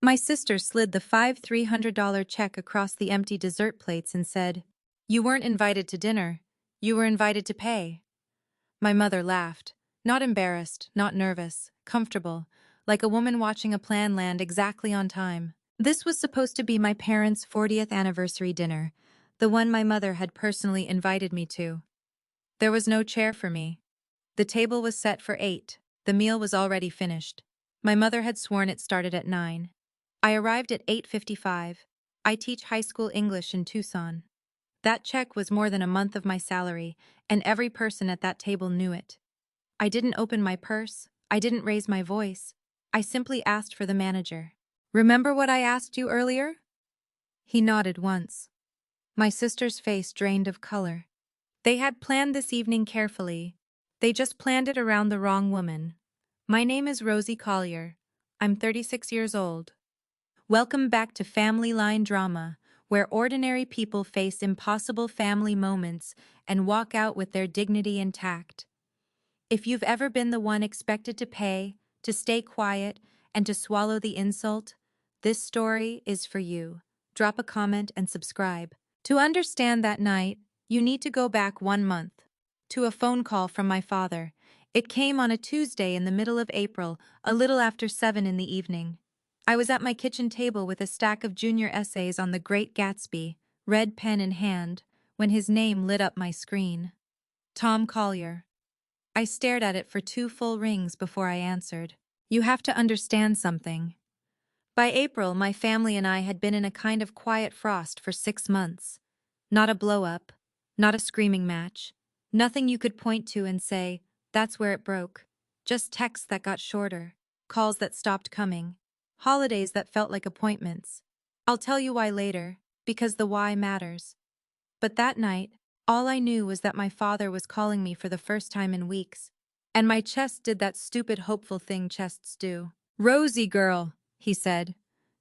My sister slid the $300 check across the empty dessert plates and said, "You weren't invited to dinner. You were invited to pay." My mother laughed, not embarrassed, not nervous, comfortable, like a woman watching a plan land exactly on time. This was supposed to be my parents' 40th anniversary dinner, the one my mother had personally invited me to. There was no chair for me. The table was set for 8. The meal was already finished. My mother had sworn it started at 9. I arrived at 8:55. I teach high school English in Tucson. That check was more than a month of my salary, and every person at that table knew it. I didn't open my purse. I didn't raise my voice. I simply asked for the manager. "Remember what I asked you earlier?" He nodded once. My sister's face drained of color. They had planned this evening carefully. They just planned it around the wrong woman. "My name is Rosie Collier. I'm 36 years old. Welcome back to Family Line Drama, where ordinary people face impossible family moments and walk out with their dignity intact. If you've ever been the one expected to pay, to stay quiet, and to swallow the insult, this story is for you. Drop a comment and subscribe." To understand that night, you need to go back 1 month. To a phone call from my father. It came on a Tuesday in the middle of April, a little after 7 in the evening. I was at my kitchen table with a stack of junior essays on The Great Gatsby, red pen in hand, when his name lit up my screen. Tom Collier. I stared at it for 2 full rings before I answered. "You have to understand something." By April, my family and I had been in a kind of quiet frost for 6 months. Not a blow-up, not a screaming match, nothing you could point to and say, "That's where it broke." Just texts that got shorter, calls that stopped coming, holidays that felt like appointments. I'll tell you why later, because the why matters. But that night, all I knew was that my father was calling me for the first time in weeks, and my chest did that stupid hopeful thing chests do. "Rosie girl," he said.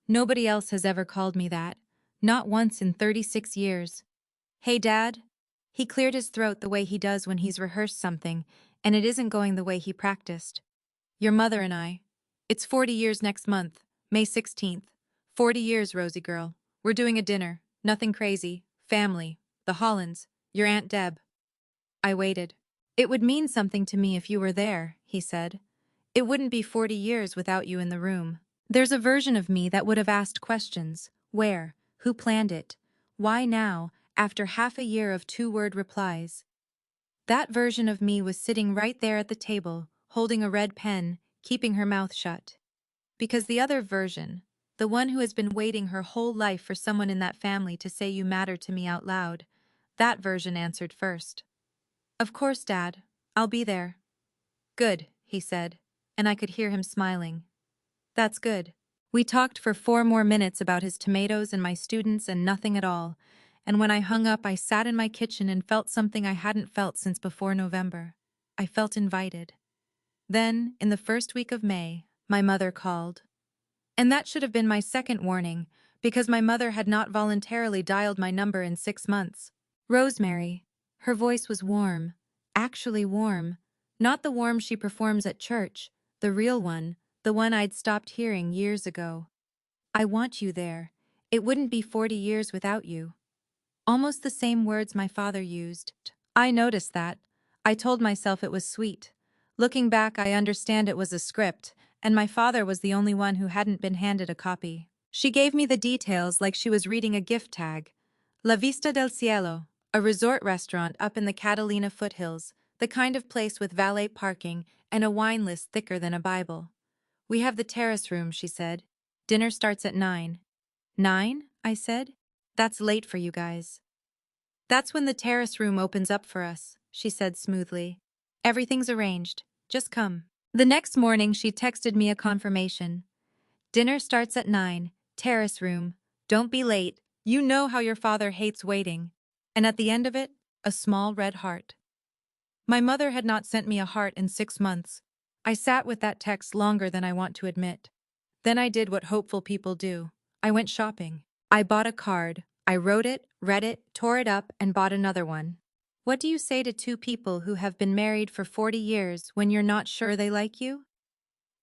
Nobody else has ever called me that. Not once in 36 years. "Hey, Dad?" He cleared his throat the way he does when he's rehearsed something, and it isn't going the way he practiced. "Your mother and I. It's 40 years next month, May 16th. 40 years, Rosie girl. We're doing a dinner. Nothing crazy. Family. The Hollands. Your Aunt Deb." I waited. "It would mean something to me if you were there," he said. "It wouldn't be 40 years without you in the room." There's a version of me that would have asked questions. Where? Who planned it? Why now, after half a year of 2-word replies? That version of me was sitting right there at the table, holding a red pen, keeping her mouth shut. Because the other version, the one who has been waiting her whole life for someone in that family to say "you matter to me" out loud, that version answered first. "Of course, Dad. I'll be there." "Good," he said, and I could hear him smiling. "That's good." We talked for 4 more minutes about his tomatoes and my students and nothing at all, and when I hung up I sat in my kitchen and felt something I hadn't felt since before November. I felt invited. Then, in the first week of May, my mother called. And that should have been my second warning, because my mother had not voluntarily dialed my number in 6 months. "Rosemary." Her voice was warm, actually warm, not the warm she performs at church, the real one, the one I'd stopped hearing years ago. "I want you there. It wouldn't be 40 years without you." Almost the same words my father used. I noticed that. I told myself it was sweet. Looking back, I understand it was a script, and my father was the only one who hadn't been handed a copy. She gave me the details like she was reading a gift tag. La Vista del Cielo, a resort restaurant up in the Catalina foothills, the kind of place with valet parking and a wine list thicker than a Bible. "We have the terrace room," she said. "Dinner starts at 9. 9? I said. "That's late for you guys." "That's when the terrace room opens up for us," she said smoothly. "Everything's arranged. Just come." The next morning she texted me a confirmation. "Dinner starts at 9, terrace room. Don't be late. You know how your father hates waiting." And at the end of it, a small red heart. My mother had not sent me a heart in 6 months. I sat with that text longer than I want to admit. Then I did what hopeful people do. I went shopping. I bought a card. I wrote it, read it, tore it up, and bought another one. What do you say to 2 people who have been married for 40 years when you're not sure they like you?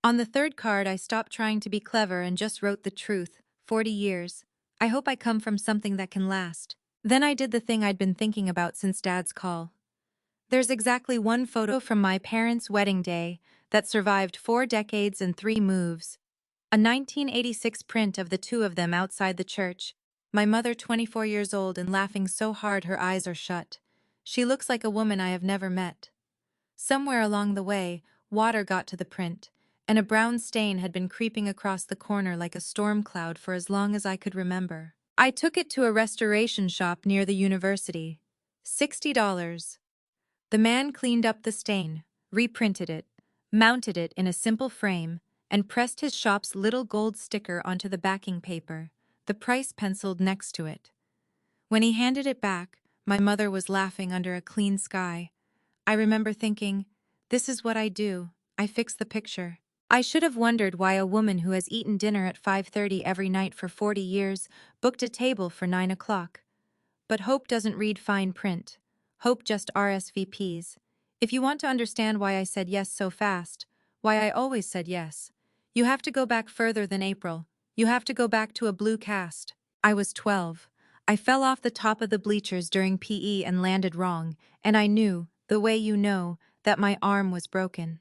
On the third card, I stopped trying to be clever and just wrote the truth. 40 years. I hope I come from something that can last. Then I did the thing I'd been thinking about since Dad's call. There's exactly one photo from my parents' wedding day that survived 4 decades and 3 moves. A 1986 print of the two of them outside the church. My mother 24 years old and laughing so hard her eyes are shut. She looks like a woman I have never met. Somewhere along the way, water got to the print, and a brown stain had been creeping across the corner like a storm cloud for as long as I could remember. I took it to a restoration shop near the university. $60. The man cleaned up the stain, reprinted it, mounted it in a simple frame, and pressed his shop's little gold sticker onto the backing paper, the price penciled next to it. When he handed it back, my mother was laughing under a clean sky. I remember thinking, this is what I do. I fix the picture. I should have wondered why a woman who has eaten dinner at 5:30 every night for 40 years booked a table for 9 o'clock. But hope doesn't read fine print. Hope just RSVPs. If you want to understand why I said yes so fast, why I always said yes, you have to go back further than April. You have to go back to a blue cast. I was 12. I fell off the top of the bleachers during PE and landed wrong, and I knew, the way you know, that my arm was broken.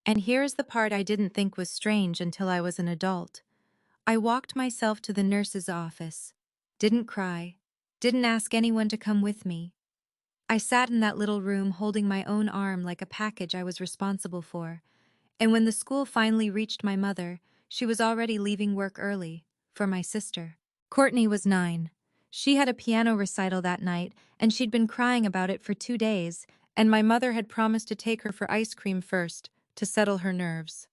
And here's the part I didn't think was strange until I was an adult. I walked myself to the nurse's office. Didn't cry. Didn't ask anyone to come with me. I sat in that little room holding my own arm like a package I was responsible for. And when the school finally reached my mother, she was already leaving work early, for my sister. Courtney was 9. She had a piano recital that night, and she'd been crying about it for 2 days, and my mother had promised to take her for ice cream first, to settle her nerves.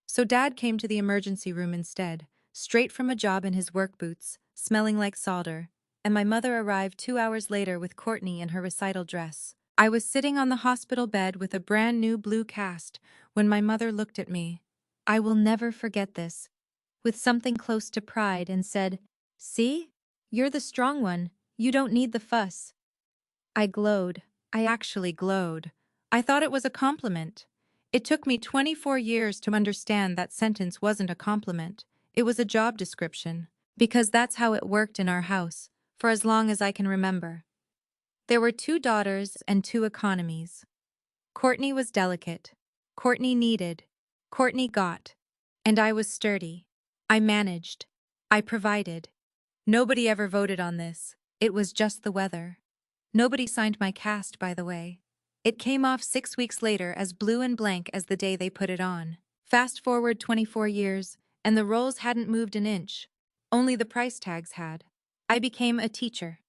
So Dad came to the emergency room instead, straight from a job in his work boots, smelling like solder, and my mother arrived 2 hours later with Courtney in her recital dress. I was sitting on the hospital bed with a brand new blue cast when my mother looked at me. I will never forget this, with something close to pride, and said, "See? You're the strong one. You don't need the fuss." I glowed. I actually glowed. I thought it was a compliment. It took me 24 years to understand that sentence wasn't a compliment. It was a job description. Because that's how it worked in our house, for as long as I can remember. There were 2 daughters and 2 economies. Courtney was delicate. Courtney needed. Courtney got. And I was sturdy. I managed. I provided. Nobody ever voted on this. It was just the weather. Nobody signed my cast, by the way. It came off 6 weeks later as blue and blank as the day they put it on. Fast forward 24 years, and the roles hadn't moved an inch. Only the price tags had. I became a teacher.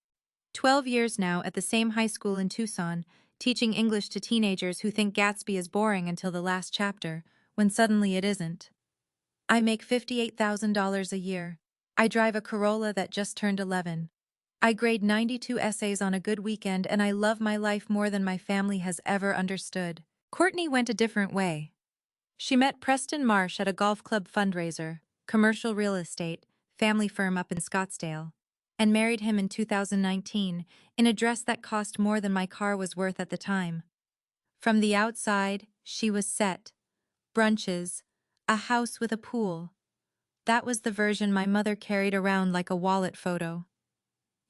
12 years now at the same high school in Tucson, teaching English to teenagers who think Gatsby is boring until the last chapter, when suddenly it isn't. I make $58,000 a year. I drive a Corolla that just turned 11. I grade 92 essays on a good weekend, and I love my life more than my family has ever understood. Courtney went a different way. She met Preston Marsh at a golf club fundraiser, commercial real estate, family firm up in Scottsdale, and married him in 2019 in a dress that cost more than my car was worth at the time. From the outside, she was set. Brunches, a house with a pool. That was the version my mother carried around like a wallet photo.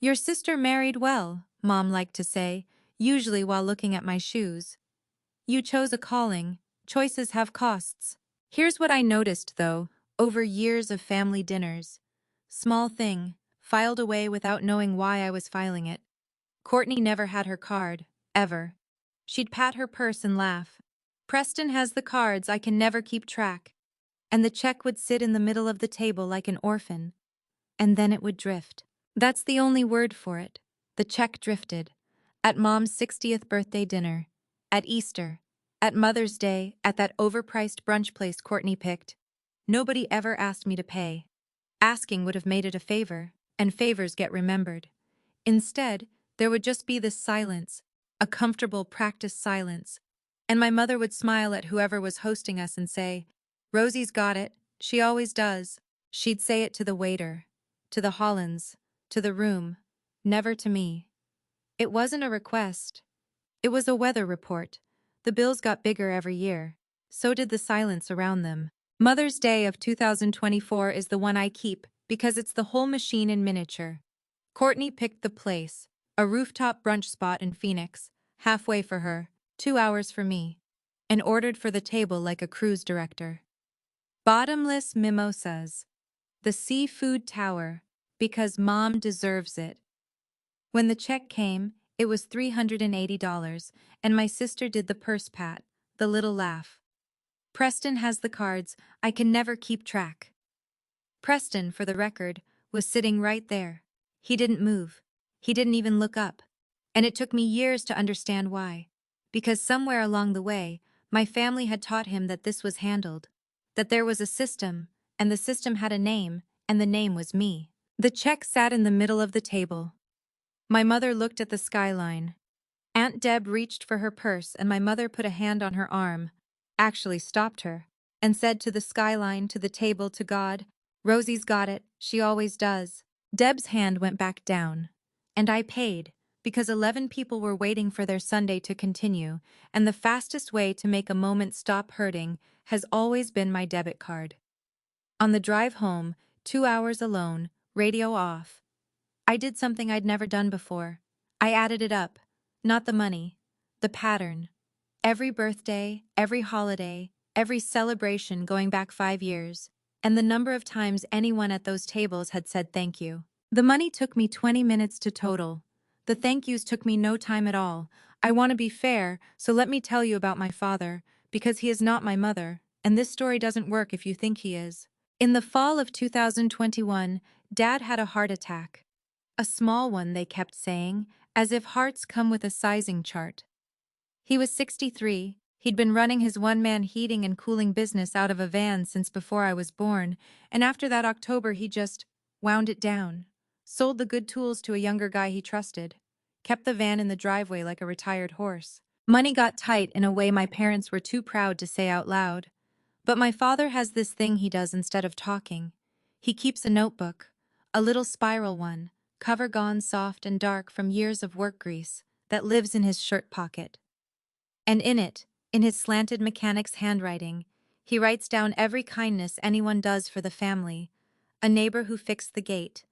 "Your sister married well," Mom liked to say, usually while looking at my shoes. "You chose a calling. Choices have costs." Here's what I noticed, though, over years of family dinners. Small thing, filed away without knowing why I was filing it. Courtney never had her card, ever. She'd pat her purse and laugh. "Preston has the cards, I can never keep track." And the check would sit in the middle of the table like an orphan. And then it would drift. That's the only word for it. The check drifted. At Mom's 60th birthday dinner. At Easter. At Mother's Day, at that overpriced brunch place Courtney picked. Nobody ever asked me to pay. Asking would have made it a favor, and favors get remembered. Instead, there would just be this silence, a comfortable, practiced silence. And my mother would smile at whoever was hosting us and say, "Rosie's got it. She always does." She'd say it to the waiter, to the Hollands, to the room, never to me. It wasn't a request. It was a weather report. The bills got bigger every year. So did the silence around them. Mother's Day of 2024 is the one I keep because it's the whole machine in miniature. Courtney picked the place, a rooftop brunch spot in Phoenix, halfway for her, 2 hours for me, and ordered for the table like a cruise director. Bottomless mimosas. The seafood tower, because mom deserves it. When the check came, it was $380, and my sister did the purse pat, the little laugh. Preston has the cards, I can never keep track. Preston, for the record, was sitting right there. He didn't move. He didn't even look up. And it took me years to understand why. Because somewhere along the way, my family had taught him that this was handled. That there was a system, and the system had a name, and the name was me. The check sat in the middle of the table. My mother looked at the skyline. Aunt Deb reached for her purse and my mother put a hand on her arm, actually stopped her, and said to the skyline, to the table, to God, "Rosie's got it, she always does." Deb's hand went back down. And I paid, because 11 people were waiting for their Sunday to continue, and the fastest way to make a moment stop hurting has always been my debit card. On the drive home, 2 hours alone, radio off, I did something I'd never done before. I added it up. Not the money. The pattern. Every birthday, every holiday, every celebration going back 5 years. And the number of times anyone at those tables had said thank you. The money took me 20 minutes to total. The thank yous took me no time at all. I want to be fair, so let me tell you about my father, because he is not my mother, and this story doesn't work if you think he is. In the fall of 2021, Dad had a heart attack. A small one, they kept saying, as if hearts come with a sizing chart. He was 63. He'd been running his one-man heating and cooling business out of a van since before I was born, and after that October he just wound it down. Sold the good tools to a younger guy he trusted. Kept the van in the driveway like a retired horse. Money got tight in a way my parents were too proud to say out loud. But my father has this thing he does instead of talking. He keeps a notebook, a little spiral one, cover gone soft and dark from years of work grease, that lives in his shirt pocket. And in it, in his slanted mechanic's handwriting, he writes down every kindness anyone does for the family. A neighbor who fixed the gate,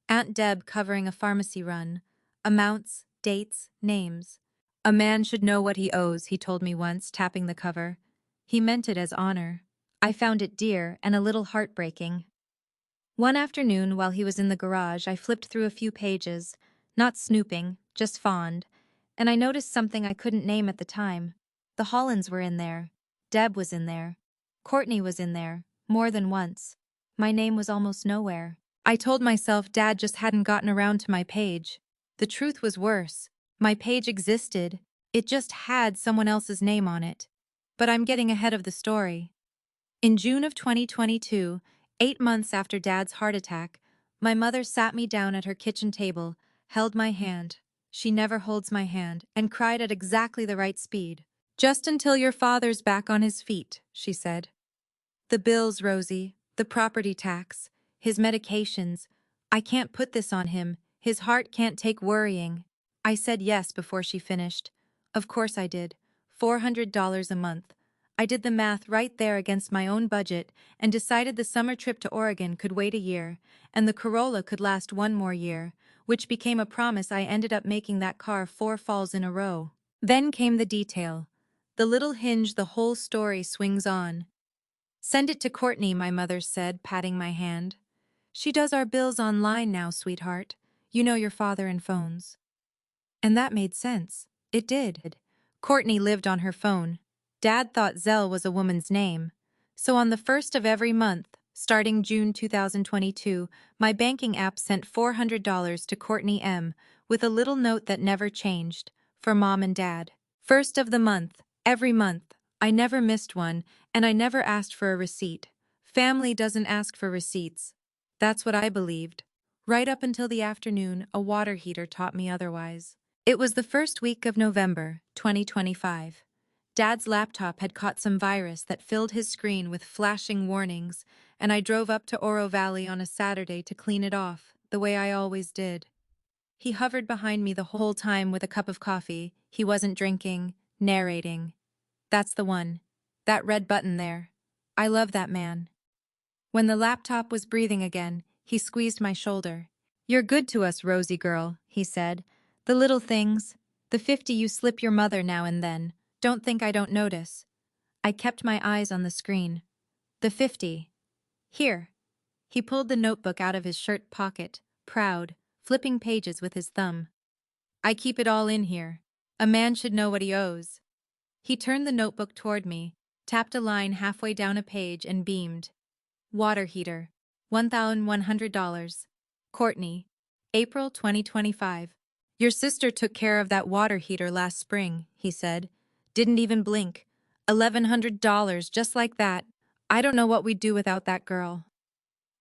Aunt Deb covering a pharmacy run, amounts, dates, names. A man should know what he owes, he told me once, tapping the cover. He meant it as honor. I found it dear and a little heartbreaking. One afternoon, while he was in the garage, I flipped through a few pages, not snooping, just fond, and I noticed something I couldn't name at the time. The Hollands were in there. Deb was in there. Courtney was in there, more than once. My name was almost nowhere. I told myself Dad just hadn't gotten around to my page. The truth was worse. My page existed. It just had someone else's name on it. But I'm getting ahead of the story. In June of 2022, 8 months after Dad's heart attack, my mother sat me down at her kitchen table, held my hand. She never holds my hand, and cried at exactly the right speed. "Just until your father's back on his feet," she said. "The bills, Rosie, the property tax, his medications. I can't put this on him. His heart can't take worrying." I said yes before she finished. Of course I did. $400 a month. I did the math right there against my own budget and decided the summer trip to Oregon could wait a year, and the Corolla could last one more year, which became a promise I ended up making that car 4 falls in a row. Then came the detail. The little hinge the whole story swings on. "Send it to Courtney," my mother said, patting my hand. "She does our bills online now, sweetheart. You know your father and phones." And that made sense. It did. Courtney lived on her phone. Dad thought Zelle was a woman's name. So on the first of every month, starting June 2022, my banking app sent $400 to Courtney M. with a little note that never changed, for Mom and Dad. First of the month, every month. I never missed one, and I never asked for a receipt. Family doesn't ask for receipts. That's what I believed. Right up until the afternoon, a water heater taught me otherwise. It was the first week of November, 2025. Dad's laptop had caught some virus that filled his screen with flashing warnings, and I drove up to Oro Valley on a Saturday to clean it off, the way I always did. He hovered behind me the whole time with a cup of coffee. He wasn't drinking, narrating. "That's the one. That red button there. I love that man. When the laptop was breathing again, he squeezed my shoulder. You're good to us, Rosie girl, he said. The little things. The 50 you slip your mother now and then. Don't think I don't notice. I kept my eyes on the screen. The 50. Here. He pulled the notebook out of his shirt pocket, proud, flipping pages with his thumb. I keep it all in here. A man should know what he owes. He turned the notebook toward me, tapped a line halfway down a page and beamed. Water heater. $1,100. Courtney. April 2025. Your sister took care of that water heater last spring, he said. Didn't even blink. $1,100 just like that. I don't know what we'd do without that girl.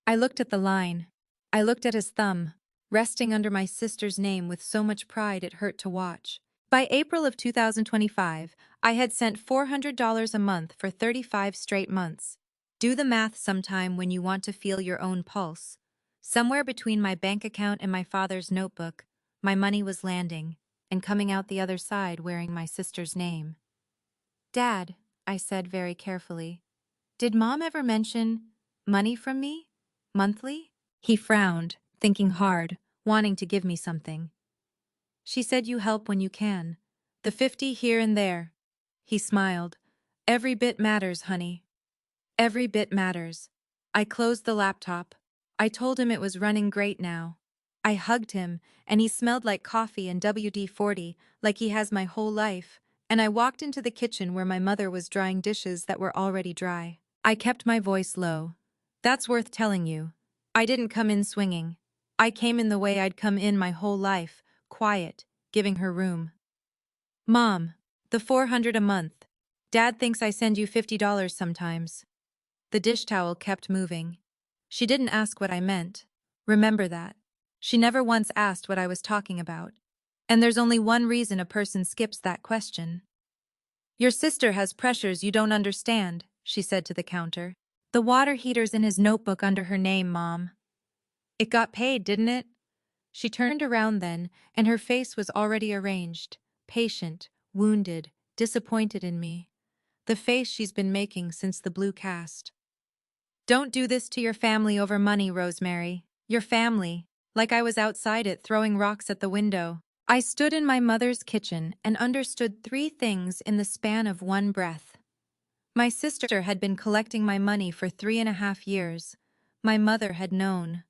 I looked at the line. I looked at his thumb, resting under my sister's name with so much pride it hurt to watch. By April of 2025, I had sent $400 a month for 35 straight months. Do the math sometime when you want to feel your own pulse. Somewhere between my bank account and my father's notebook, my money was landing, and coming out the other side wearing my sister's name. Dad, I said very carefully, did Mom ever mention money from me? Monthly? He frowned, thinking hard, wanting to give me something. She said you help when you can. The 50 here and there. He smiled. Every bit matters, honey. Every bit matters. I closed the laptop. I told him it was running great now. I hugged him, and he smelled like coffee and WD-40, like he has my whole life, and I walked into the kitchen where my mother was drying dishes that were already dry. I kept my voice low. That's worth telling you. I didn't come in swinging. I came in the way I'd come in my whole life, quiet, giving her room. Mom, the $400 a month. Dad thinks I send you $50 sometimes. The dish towel kept moving. She didn't ask what I meant. Remember that. She never once asked what I was talking about. And there's only one reason a person skips that question. Your sister has pressures you don't understand, she said to the counter. The water heater's in his notebook under her name, Mom. It got paid, didn't it? She turned around then, and her face was already arranged, patient, wounded, disappointed in me. The face she's been making since the blue cast. Don't do this to your family over money, Rosemary. Your family. Like I was outside it throwing rocks at the window. I stood in my mother's kitchen and understood 3 things in the span of one breath. My sister had been collecting my money for 3.5 years. My mother had known.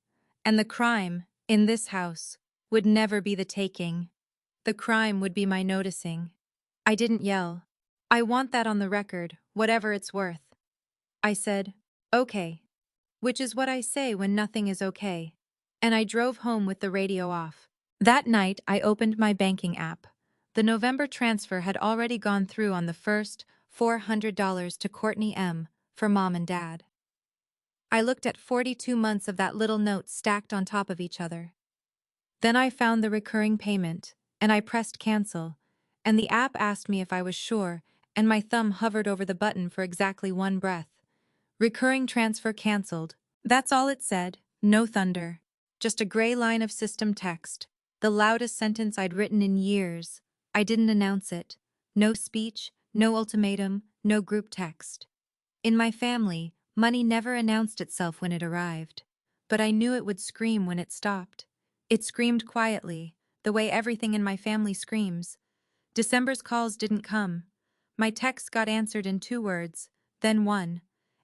And the crime, in this house, would never be the taking. The crime would be my noticing. I didn't yell. I want that on the record, whatever it's worth. I said, okay. Which is what I say when nothing is okay. And I drove home with the radio off. That night, I opened my banking app. The November transfer had already gone through on the first $400 to Courtney M. for Mom and Dad. I looked at 42 months of that little note stacked on top of each other. Then I found the recurring payment, and I pressed cancel, and the app asked me if I was sure, and my thumb hovered over the button for exactly one breath. Recurring transfer canceled. That's all it said, no thunder. Just a gray line of system text, the loudest sentence I'd written in years. I didn't announce it. No speech, no ultimatum, no group text. In my family, money never announced itself when it arrived. But I knew it would scream when it stopped. It screamed quietly, the way everything in my family screams. December's calls didn't come. My texts got answered in 2 words, then 1.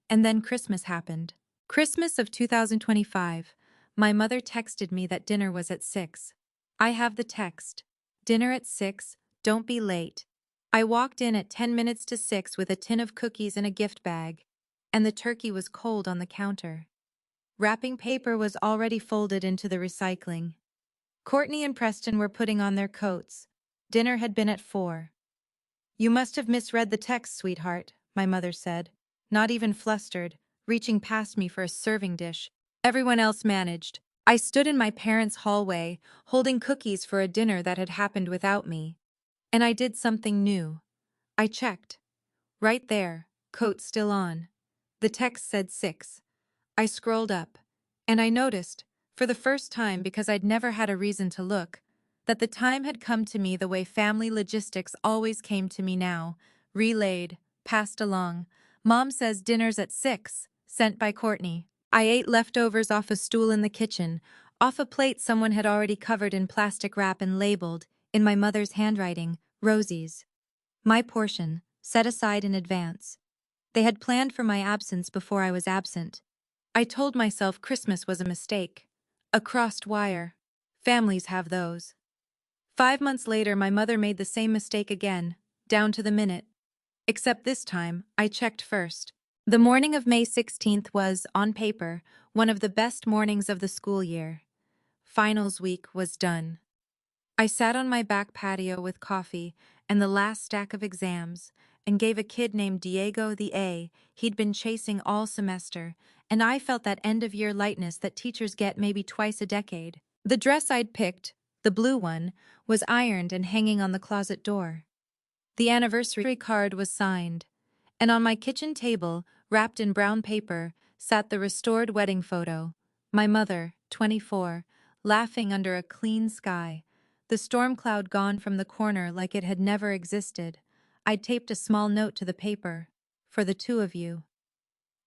And then Christmas happened. Christmas of 2025. My mother texted me that dinner was at 6. I have the text. Dinner at 6, don't be late. I walked in at 10 minutes to 6 with a tin of cookies and a gift bag, and the turkey was cold on the counter. Wrapping paper was already folded into the recycling. Courtney and Preston were putting on their coats. Dinner had been at 4. You must have misread the text, sweetheart, my mother said, not even flustered, reaching past me for a serving dish. Everyone else managed. I stood in my parents' hallway, holding cookies for a dinner that had happened without me. And I did something new. I checked. Right there, coat still on. The text said 6. I scrolled up, and I noticed, for the first time because I'd never had a reason to look, that the time had come to me the way family logistics always came to me now, relayed, passed along, Mom says dinner's at 6, sent by Courtney. I ate leftovers off a stool in the kitchen, off a plate someone had already covered in plastic wrap and labeled, in my mother's handwriting, Rosie's. My portion, set aside in advance. They had planned for my absence before I was absent. I told myself Christmas was a mistake. A crossed wire. Families have those. 5 months later, my mother made the same mistake again, down to the minute. Except this time, I checked first. The morning of May 16th was, on paper, one of the best mornings of the school year. Finals week was done. I sat on my back patio with coffee and the last stack of exams and gave a kid named Diego the A he'd been chasing all semester, and I felt that end-of-year lightness that teachers get maybe twice a decade. The dress I'd picked, the blue one, was ironed and hanging on the closet door. The anniversary card was signed, and on my kitchen table, wrapped in brown paper, sat the restored wedding photo. My mother, 24, laughing under a clean sky, the storm cloud gone from the corner like it had never existed. I'd taped a small note to the paper. For the two of you.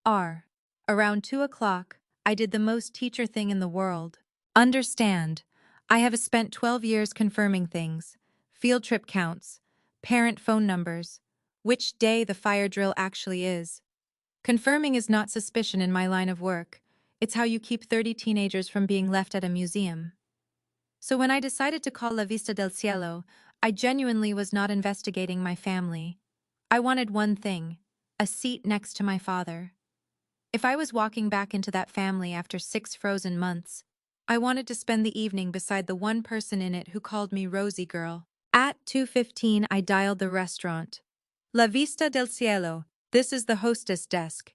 Around 2 o'clock, I did the most teacher thing in the world. Understand, I have spent 12 years confirming things. Field trip counts, parent phone numbers, which day the fire drill actually is. Confirming is not suspicion in my line of work. It's how you keep 30 teenagers from being left at a museum. So when I decided to call La Vista del Cielo, I genuinely was not investigating my family. I wanted one thing, a seat next to my father. If I was walking back into that family after 6 frozen months, I wanted to spend the evening beside the one person in it who called me Rosie Girl. At 2:15, I dialed the restaurant. La Vista del Cielo, this is the hostess desk.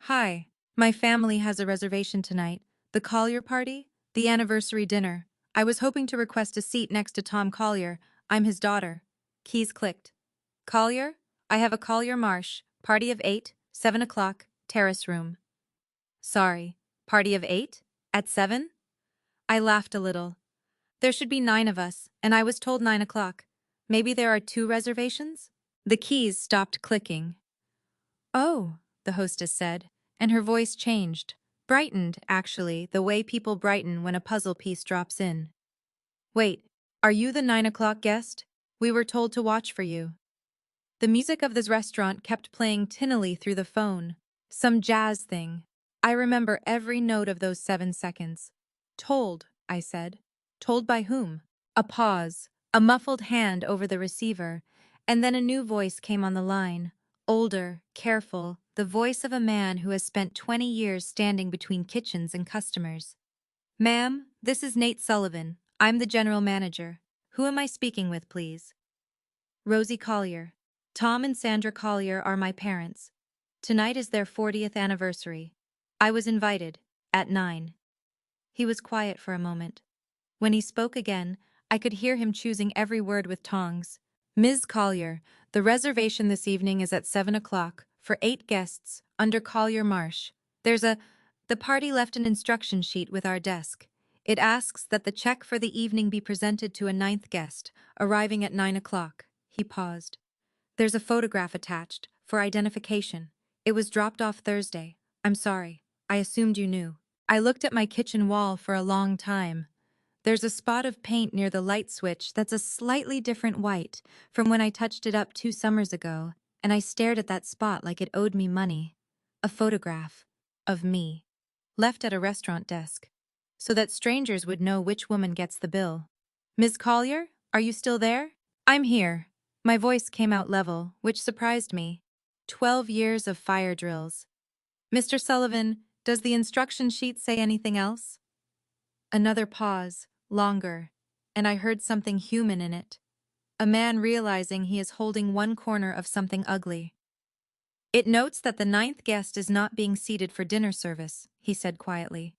Hi, my family has a reservation tonight. The Collier party? The anniversary dinner. I was hoping to request a seat next to Tom Collier. I'm his daughter. Keys clicked. Collier? I have a Collier Marsh. Party of 8, 7 o'clock, terrace room. Sorry, party of 8? At 7? I laughed a little. There should be 9 of us, and I was told 9 o'clock. Maybe there are 2 reservations? The keys stopped clicking. Oh, the hostess said, and her voice changed. Brightened, actually, the way people brighten when a puzzle piece drops in. Wait, are you the 9 o'clock guest? We were told to watch for you. The music of this restaurant kept playing tinnily through the phone. Some jazz thing. I remember every note of those 7 seconds. Told, I said. Told by whom? A pause, a muffled hand over the receiver, and then a new voice came on the line. Older, careful, the voice of a man who has spent 20 years standing between kitchens and customers. Ma'am, this is Nate Sullivan. I'm the general manager. Who am I speaking with, please? Rosie Collier. Tom and Sandra Collier are my parents. Tonight is their 40th anniversary. I was invited, at 9. He was quiet for a moment. When he spoke again, I could hear him choosing every word with tongs. Ms. Collier, the reservation this evening is at 7 o'clock, for 8 guests, under Collier Marsh. The party left an instruction sheet with our desk. It asks that the check for the evening be presented to a 9th guest, arriving at 9 o'clock. He paused. There's a photograph attached, for identification. It was dropped off Thursday. I'm sorry. I assumed you knew. I looked at my kitchen wall for a long time. There's a spot of paint near the light switch that's a slightly different white from when I touched it up 2 summers ago, and I stared at that spot like it owed me money. A photograph. Of me. Left at a restaurant desk. So that strangers would know which woman gets the bill. Ms. Collier, are you still there? I'm here. My voice came out level, which surprised me. 12 years of fire drills. Mr. Sullivan, does the instruction sheet say anything else? Another pause, longer, and I heard something human in it. A man realizing he is holding one corner of something ugly. It notes that the 9th guest is not being seated for dinner service, he said quietly.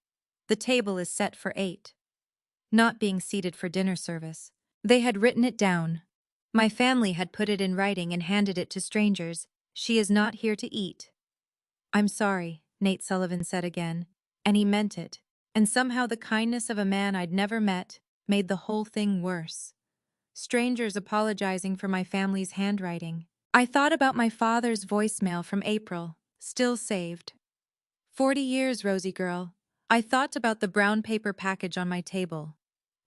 The table is set for 8. Not being seated for dinner service. They had written it down. My family had put it in writing and handed it to strangers. She is not here to eat. I'm sorry, Nate Sullivan said again, and he meant it. And somehow the kindness of a man I'd never met made the whole thing worse. Strangers apologizing for my family's handwriting. I thought about my father's voicemail from April, still saved. 40 years, Rosie girl. I thought about the brown paper package on my table.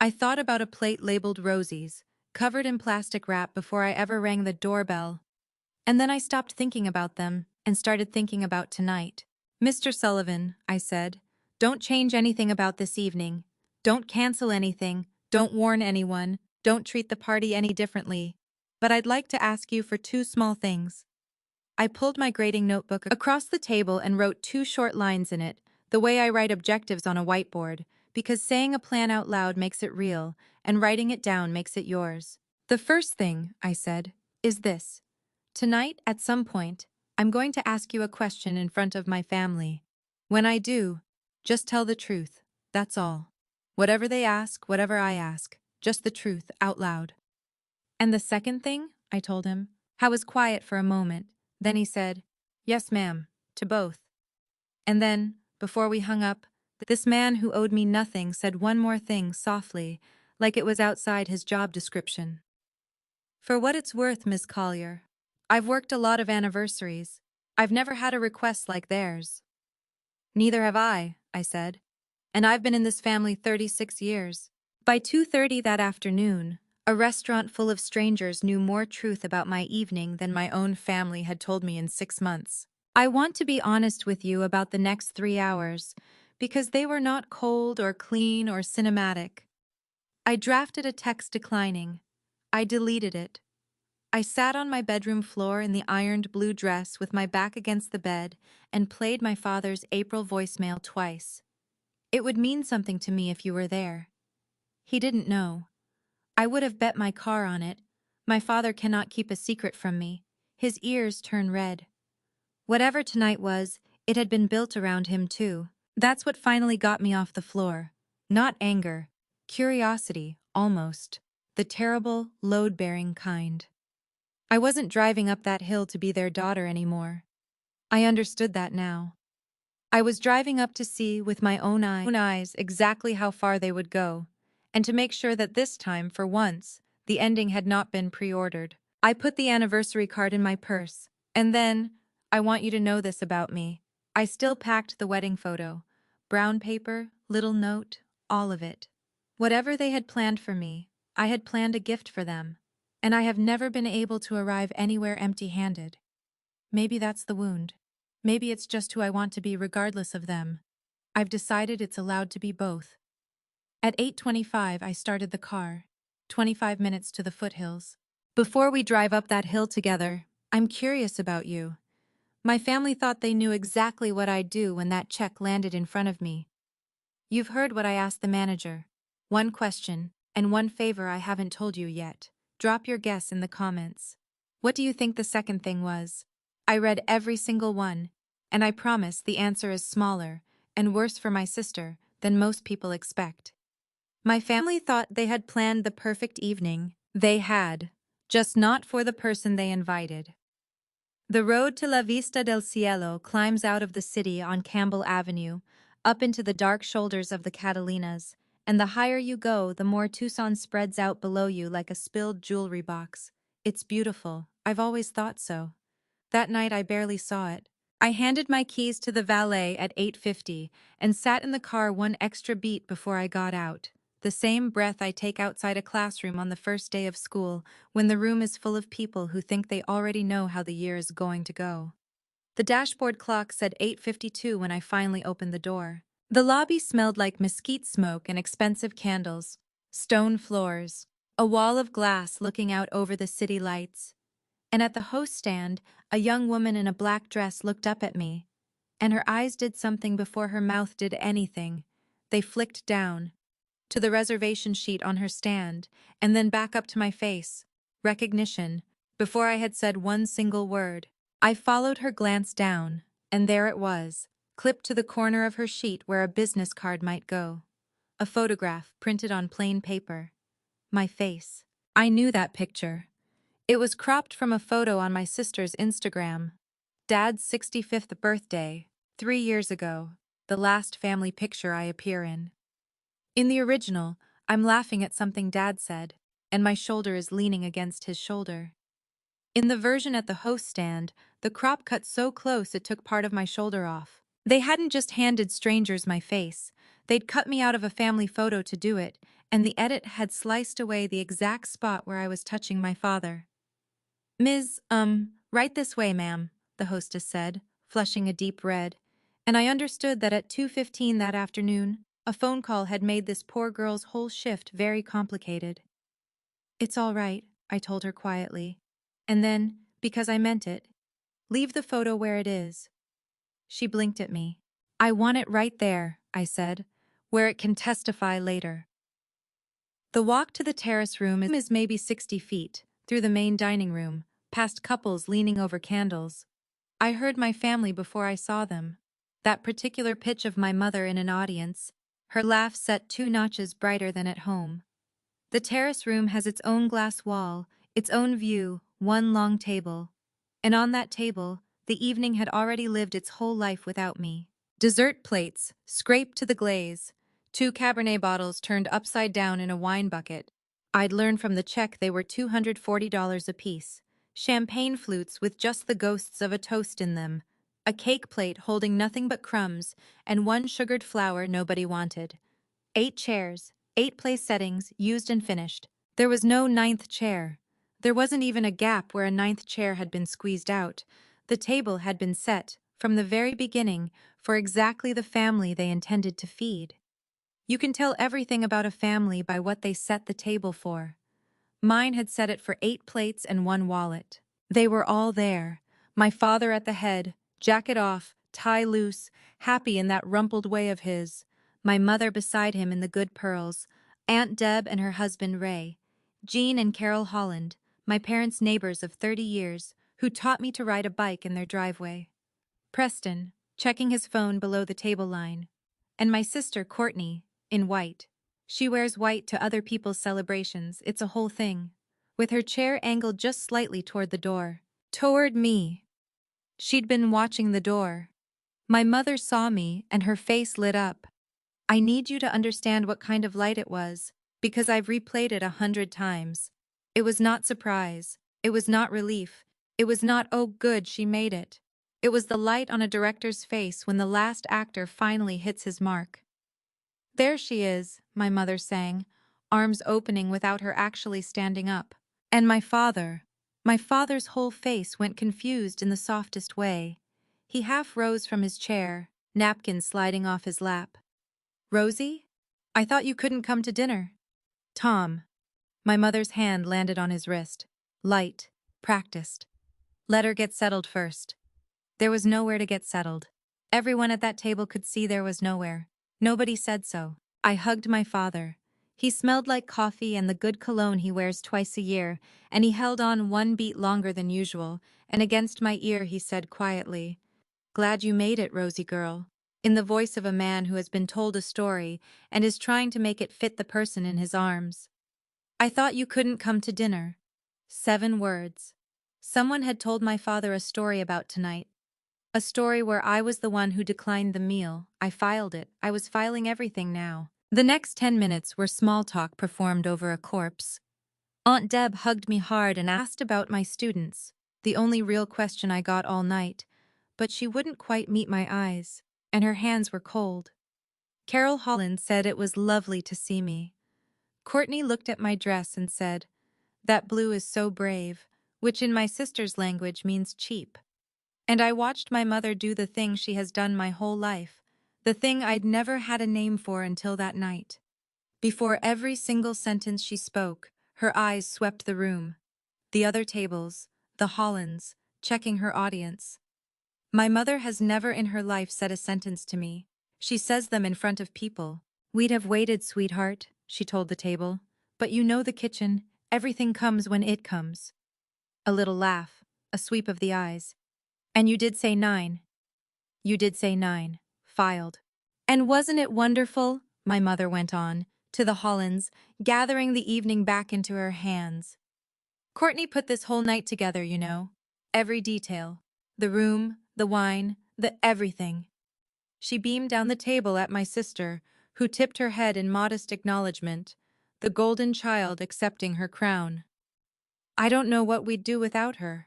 I thought about a plate labeled Rosie's, covered in plastic wrap before I ever rang the doorbell. And then I stopped thinking about them and started thinking about tonight. Mr. Sullivan, I said, don't change anything about this evening. Don't cancel anything. Don't warn anyone. Don't treat the party any differently. But I'd like to ask you for two small things. I pulled my grading notebook across the table and wrote two short lines in it, the way I write objectives on a whiteboard, because saying a plan out loud makes it real, and writing it down makes it yours. The first thing, I said, is this. Tonight, at some point, I'm going to ask you a question in front of my family. When I do, just tell the truth, that's all. Whatever they ask, whatever I ask, just the truth, out loud. And the second thing, I told him. I was quiet for a moment. Then he said, yes, ma'am, to both. And then, before we hung up, this man who owed me nothing said one more thing softly, like it was outside his job description. For what it's worth, Miss Collier, I've worked a lot of anniversaries. I've never had a request like theirs. Neither have I said. And I've been in this family 36 years. By 2:30 that afternoon, a restaurant full of strangers knew more truth about my evening than my own family had told me in 6 months. I want to be honest with you about the next 3 hours, because they were not cold or clean or cinematic. I drafted a text declining. I deleted it. I sat on my bedroom floor in the ironed blue dress with my back against the bed and played my father's April voicemail twice. It would mean something to me if you were there. He didn't know. I would have bet my car on it. My father cannot keep a secret from me. His ears turn red. Whatever tonight was, it had been built around him too. That's what finally got me off the floor. Not anger. Curiosity, almost. The terrible, load-bearing kind. I wasn't driving up that hill to be their daughter anymore. I understood that now. I was driving up to see with my own eyes exactly how far they would go, and to make sure that this time, for once, the ending had not been pre-ordered. I put the anniversary card in my purse, and then, I want you to know this about me, I still packed the wedding photo. Brown paper, little note, all of it. Whatever they had planned for me, I had planned a gift for them, and I have never been able to arrive anywhere empty-handed. Maybe that's the wound. Maybe it's just who I want to be regardless of them. I've decided it's allowed to be both. At 8:25, I started the car. 25 minutes to the foothills. Before we drive up that hill together, I'm curious about you. My family thought they knew exactly what I'd do when that check landed in front of me. You've heard what I asked the manager. One question, and one favor I haven't told you yet. Drop your guess in the comments. What do you think the second thing was? I read every single one, and I promise the answer is smaller, and worse for my sister, than most people expect. My family thought they had planned the perfect evening. They had, just not for the person they invited. The road to La Vista del Cielo climbs out of the city on Campbell Avenue, up into the dark shoulders of the Catalinas, and the higher you go, the more Tucson spreads out below you like a spilled jewelry box. It's beautiful. I've always thought so. That night I barely saw it. I handed my keys to the valet at 8:50 and sat in the car one extra beat before I got out. The same breath I take outside a classroom on the first day of school when the room is full of people who think they already know how the year is going to go. The dashboard clock said 8:52 when I finally opened the door. The lobby smelled like mesquite smoke and expensive candles, stone floors, a wall of glass looking out over the city lights. And at the host stand, a young woman in a black dress looked up at me, and her eyes did something before her mouth did anything. They flicked down to the reservation sheet on her stand, and then back up to my face. Recognition, before I had said one single word. I followed her glance down, and there it was, clipped to the corner of her sheet where a business card might go. A photograph printed on plain paper. My face. I knew that picture. It was cropped from a photo on my sister's Instagram. Dad's 65th birthday, 3 years ago, the last family picture I appear in. In the original, I'm laughing at something Dad said, and my shoulder is leaning against his shoulder. In the version at the host stand, the crop cut so close it took part of my shoulder off. They hadn't just handed strangers my face, they'd cut me out of a family photo to do it, and the edit had sliced away the exact spot where I was touching my father. Right this way, ma'am, the hostess said, flushing a deep red, and I understood that at 2:15 that afternoon, a phone call had made this poor girl's whole shift very complicated. It's all right, I told her quietly. And then, because I meant it, leave the photo where it is. She blinked at me. I want it right there, I said, where it can testify later. The walk to the terrace room is maybe 60 feet, through the main dining room, past couples leaning over candles. I heard my family before I saw them. That particular pitch of my mother in an audience, her laugh set 2 notches brighter than at home. The terrace room has its own glass wall, its own view, one long table. And on that table, the evening had already lived its whole life without me. Dessert plates, scraped to the glaze, 2 Cabernet bottles turned upside down in a wine bucket. I'd learned from the check they were $240 apiece. Champagne flutes with just the ghosts of a toast in them. A cake plate holding nothing but crumbs, and 1 sugared flower nobody wanted. 8 chairs, 8 place settings, used and finished. There was no 9th chair. There wasn't even a gap where a 9th chair had been squeezed out. The table had been set, from the very beginning, for exactly the family they intended to feed. You can tell everything about a family by what they set the table for. Mine had set it for 8 plates and 1 wallet. They were all there. My father at the head, jacket off, tie loose, happy in that rumpled way of his. My mother beside him in the good pearls, Aunt Deb and her husband Ray, Jean and Carol Holland, my parents' neighbors of 30 years, who taught me to ride a bike in their driveway. Preston, checking his phone below the table line. And my sister Courtney, in white. She wears white to other people's celebrations, it's a whole thing. With her chair angled just slightly toward the door. Toward me. She'd been watching the door. My mother saw me, and her face lit up. I need you to understand what kind of light it was, because I've replayed it 100 times. It was not surprise. It was not relief. It was not, oh good, she made it. It was the light on a director's face when the last actor finally hits his mark. There she is, my mother sang, arms opening without her actually standing up. And my father's whole face went confused in the softest way. He half rose from his chair, napkin sliding off his lap. Rosie? I thought you couldn't come to dinner. Tom. My mother's hand landed on his wrist. Light. Practiced. Let her get settled first. There was nowhere to get settled. Everyone at that table could see there was nowhere. Nobody said so. I hugged my father. He smelled like coffee and the good cologne he wears twice a year, and he held on 1 beat longer than usual, and against my ear he said quietly, "Glad you made it, Rosie girl," in the voice of a man who has been told a story and is trying to make it fit the person in his arms. I thought you couldn't come to dinner. 7 words. Someone had told my father a story about tonight. A story where I was the one who declined the meal. I filed it. I was filing everything now. The next 10 minutes were small talk performed over a corpse. Aunt Deb hugged me hard and asked about my students, the only real question I got all night, but she wouldn't quite meet my eyes, and her hands were cold. Carol Holland said it was lovely to see me. Courtney looked at my dress and said, "That blue is so brave," which in my sister's language means cheap. And I watched my mother do the thing she has done my whole life, the thing I'd never had a name for until that night. Before every single sentence she spoke, her eyes swept the room. The other tables, the Hollands, checking her audience. My mother has never in her life said a sentence to me. She says them in front of people. "We'd have waited, sweetheart," she told the table. "But you know the kitchen, everything comes when it comes." A little laugh, a sweep of the eyes. "And you did say 9. You did say 9. Filed." "And wasn't it wonderful?" my mother went on, to the Hollands, gathering the evening back into her hands. "Courtney put this whole night together, you know. Every detail. The room, the wine, the everything." She beamed down the table at my sister, who tipped her head in modest acknowledgement, the golden child accepting her crown. I don't know what we'd do without her.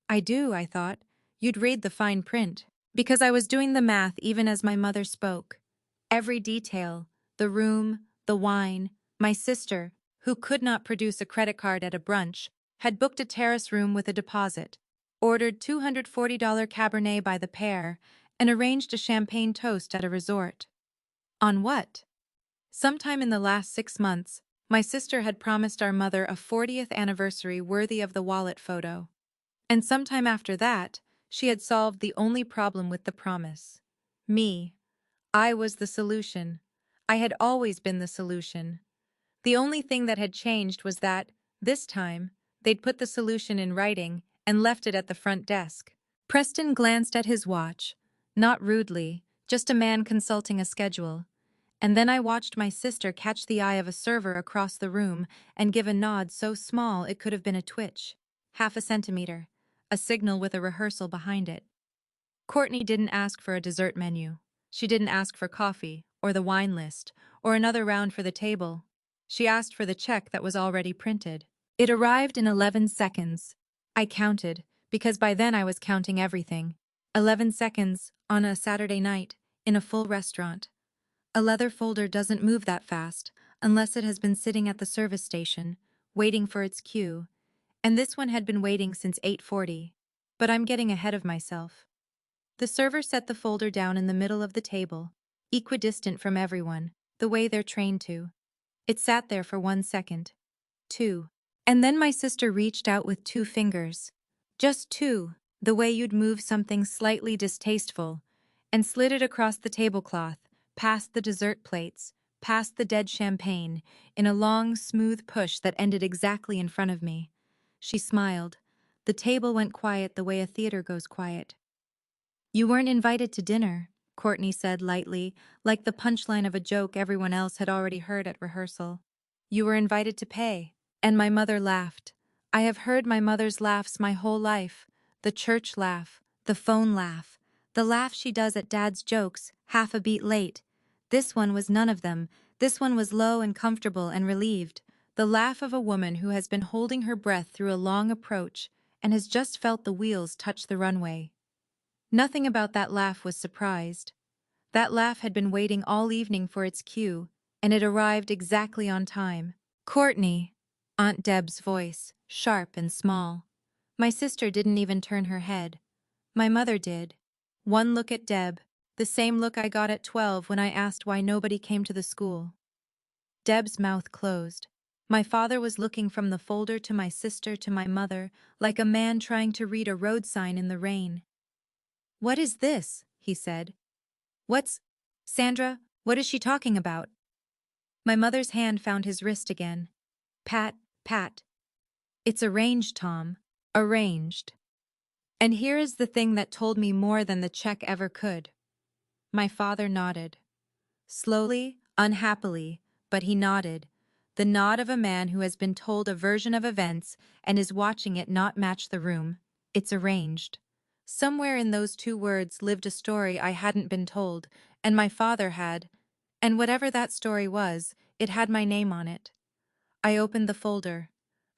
I do, I thought. You'd read the fine print. Because I was doing the math even as my mother spoke. Every detail, the room, the wine, my sister, who could not produce a credit card at a brunch, had booked a terrace room with a deposit, ordered $240 Cabernet by the pair, and arranged a champagne toast at a resort. On what? Sometime in the last 6 months, my sister had promised our mother a 40th anniversary worthy of the wallet photo. And sometime after that, she had solved the only problem with the promise. Me. I was the solution. I had always been the solution. The only thing that had changed was that, this time, they'd put the solution in writing and left it at the front desk. Preston glanced at his watch, not rudely, just a man consulting a schedule. And then I watched my sister catch the eye of a server across the room and give a nod so small it could have been a twitch. Half a centimeter. A signal with a rehearsal behind it. Courtney didn't ask for a dessert menu. She didn't ask for coffee, or the wine list, or another round for the table. She asked for the check that was already printed. It arrived in 11 seconds. I counted, because by then I was counting everything. 11 seconds, on a Saturday night, in a full restaurant. A leather folder doesn't move that fast, unless it has been sitting at the service station, waiting for its cue. And this one had been waiting since 8:40. But I'm getting ahead of myself. The server set the folder down in the middle of the table, equidistant from everyone, the way they're trained to. It sat there for 1 second. 2. And then my sister reached out with 2 fingers. Just 2, the way you'd move something slightly distasteful, and slid it across the tablecloth, past the dessert plates, past the dead champagne, in a long, smooth push that ended exactly in front of me. She smiled. The table went quiet the way a theater goes quiet. You weren't invited to dinner, Courtney said lightly, like the punchline of a joke everyone else had already heard at rehearsal. You were invited to pay. And my mother laughed. I have heard my mother's laughs my whole life. The church laugh, the phone laugh, the laugh she does at Dad's jokes, half a beat late. This one was none of them. This one was low and comfortable and relieved. The laugh of a woman who has been holding her breath through a long approach and has just felt the wheels touch the runway. Nothing about that laugh was surprised. That laugh had been waiting all evening for its cue, and it arrived exactly on time. Courtney, Aunt Deb's voice, sharp and small. My sister didn't even turn her head. My mother did. One look at Deb, the same look I got at 12 when I asked why nobody came to the school. Deb's mouth closed. My father was looking from the folder to my sister to my mother, like a man trying to read a road sign in the rain. What is this? He said. Sandra, what is she talking about? My mother's hand found his wrist again. Pat, pat. It's arranged, Tom. Arranged. And here is the thing that told me more than the check ever could. My father nodded. Slowly, unhappily, but he nodded. The nod of a man who has been told a version of events and is watching it not match the room. It's arranged. Somewhere in those 2 words lived a story I hadn't been told, and my father had. And whatever that story was, it had my name on it. I opened the folder.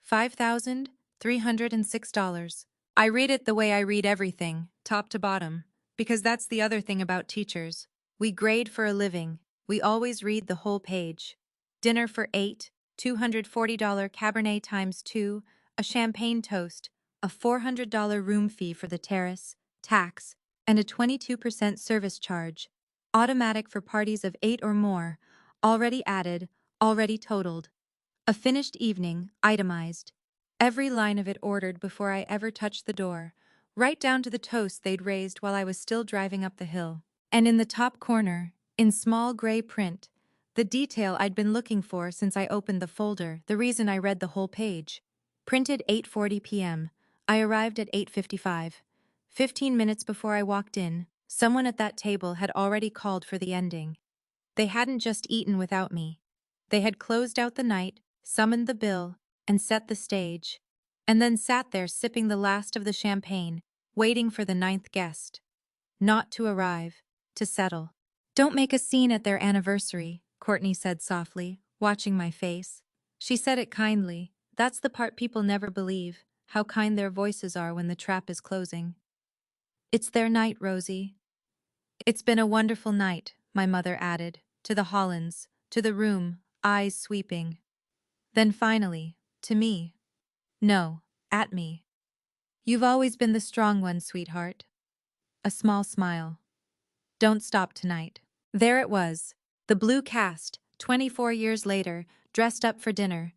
$5,306. I read it the way I read everything, top to bottom, because that's the other thing about teachers. We grade for a living. We always read the whole page. Dinner for 8, $240 Cabernet times 2, a champagne toast, a $400 room fee for the terrace, tax, and a 22% service charge. Automatic for parties of 8 or more, already added, already totaled. A finished evening, itemized. Every line of it ordered before I ever touched the door, right down to the toast they'd raised while I was still driving up the hill. And in the top corner, in small gray print, the detail I'd been looking for since I opened the folder, the reason I read the whole page. Printed 8:40 p.m. I arrived at 8:55. 15 minutes before I walked in, someone at that table had already called for the ending. They hadn't just eaten without me. They had closed out the night, summoned the bill, and set the stage, and then sat there sipping the last of the champagne, waiting for the 9th guest. Not to arrive, to settle. Don't make a scene at their anniversary, Courtney said softly, watching my face. She said it kindly, That's the part people never believe, how kind their voices are when the trap is closing. It's their night, Rosie. It's been a wonderful night, my mother added, to the Hollands, to the room, eyes sweeping. Then finally, to me. No, at me. You've always been the strong one, sweetheart. A small smile. Don't stop tonight. There it was, the blue cast, 24 years later, dressed up for dinner.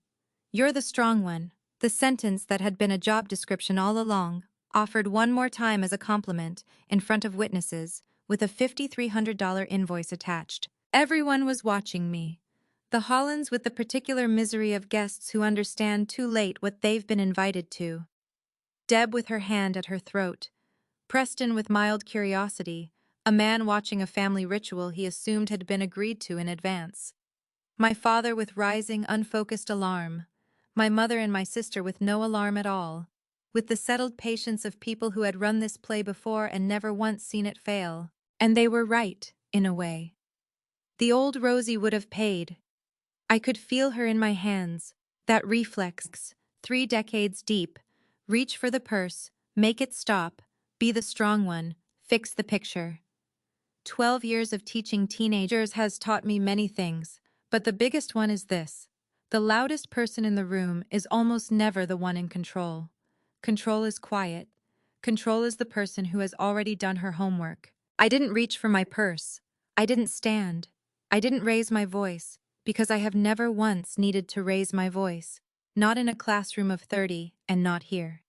You're the strong one, the sentence that had been a job description all along, offered one more time as a compliment, in front of witnesses, with a $5,300 invoice attached. Everyone was watching me. The Hollands with the particular misery of guests who understand too late what they've been invited to. Deb with her hand at her throat. Preston with mild curiosity, a man watching a family ritual he assumed had been agreed to in advance. My father with rising, unfocused alarm. My mother and my sister with no alarm at all, with the settled patience of people who had run this play before and never once seen it fail. And they were right, in a way. The old Rosie would have paid. I could feel her in my hands, that reflex, 3 decades deep. Reach for the purse, make it stop, be the strong one, fix the picture. 12 years of teaching teenagers has taught me many things, but the biggest one is this. The loudest person in the room is almost never the one in control. Control is quiet. Control is the person who has already done her homework. I didn't reach for my purse. I didn't stand. I didn't raise my voice, because I have never once needed to raise my voice. Not in a classroom of 30, and not here.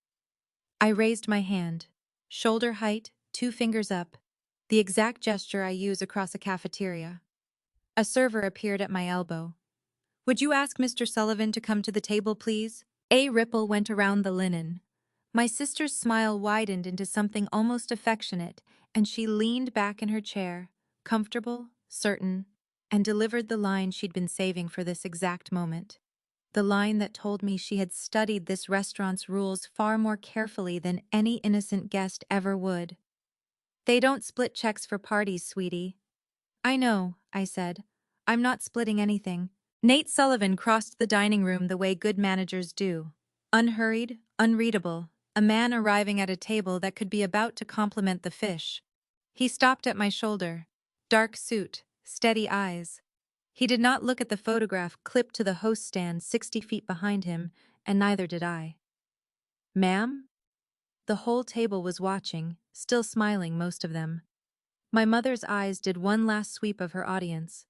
I raised my hand. Shoulder height, 2 fingers up. The exact gesture I use across a cafeteria. A server appeared at my elbow. Would you ask Mr. Sullivan to come to the table, please? A ripple went around the linen. My sister's smile widened into something almost affectionate, and she leaned back in her chair, comfortable, certain, and delivered the line she'd been saving for this exact moment. The line that told me she had studied this restaurant's rules far more carefully than any innocent guest ever would. They don't split checks for parties, sweetie. I know, I said. I'm not splitting anything. Nate Sullivan crossed the dining room the way good managers do. Unhurried, unreadable, a man arriving at a table that could be about to compliment the fish. He stopped at my shoulder. Dark suit, steady eyes. He did not look at the photograph clipped to the host stand 60 feet behind him, and neither did I. Ma'am? The whole table was watching, still smiling, most of them. My mother's eyes did one last sweep of her audience.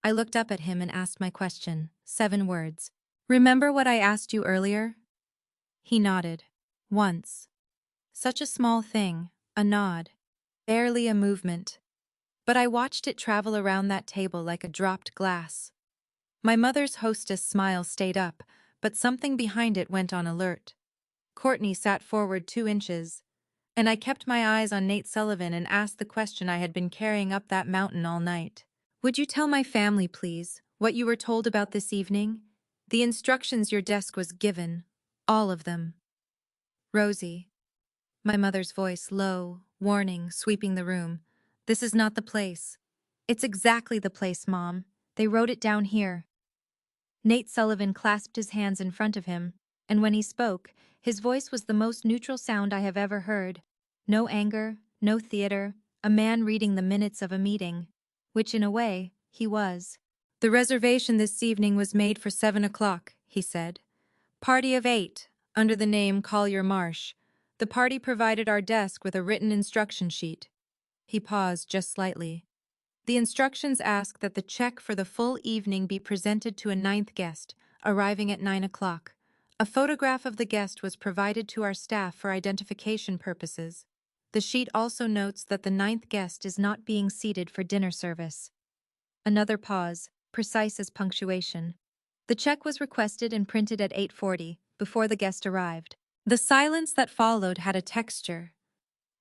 I looked up at him and asked my question, 7 words. Remember what I asked you earlier? He nodded. Once. Such a small thing, a nod. Barely a movement. But I watched it travel around that table like a dropped glass. My mother's hostess smile stayed up, but something behind it went on alert. Courtney sat forward 2 inches, and I kept my eyes on Nate Sullivan and asked the question I had been carrying up that mountain all night. Would you tell my family, please, what you were told about this evening? The instructions your desk was given. All of them. Rosie. My mother's voice low, warning, sweeping the room. This is not the place. It's exactly the place, Mom. They wrote it down here. Nate Sullivan clasped his hands in front of him, and when he spoke, his voice was the most neutral sound I have ever heard. No anger, no theater, a man reading the minutes of a meeting. Which, in a way, he was. The reservation this evening was made for 7 o'clock, he said. Party of 8, under the name Collier Marsh. The party provided our desk with a written instruction sheet. He paused just slightly. The instructions ask that the check for the full evening be presented to a 9th guest, arriving at 9 o'clock. A photograph of the guest was provided to our staff for identification purposes. The sheet also notes that the 9th guest is not being seated for dinner service. Another pause, precise as punctuation. The check was requested and printed at 8:40, before the guest arrived. The silence that followed had a texture.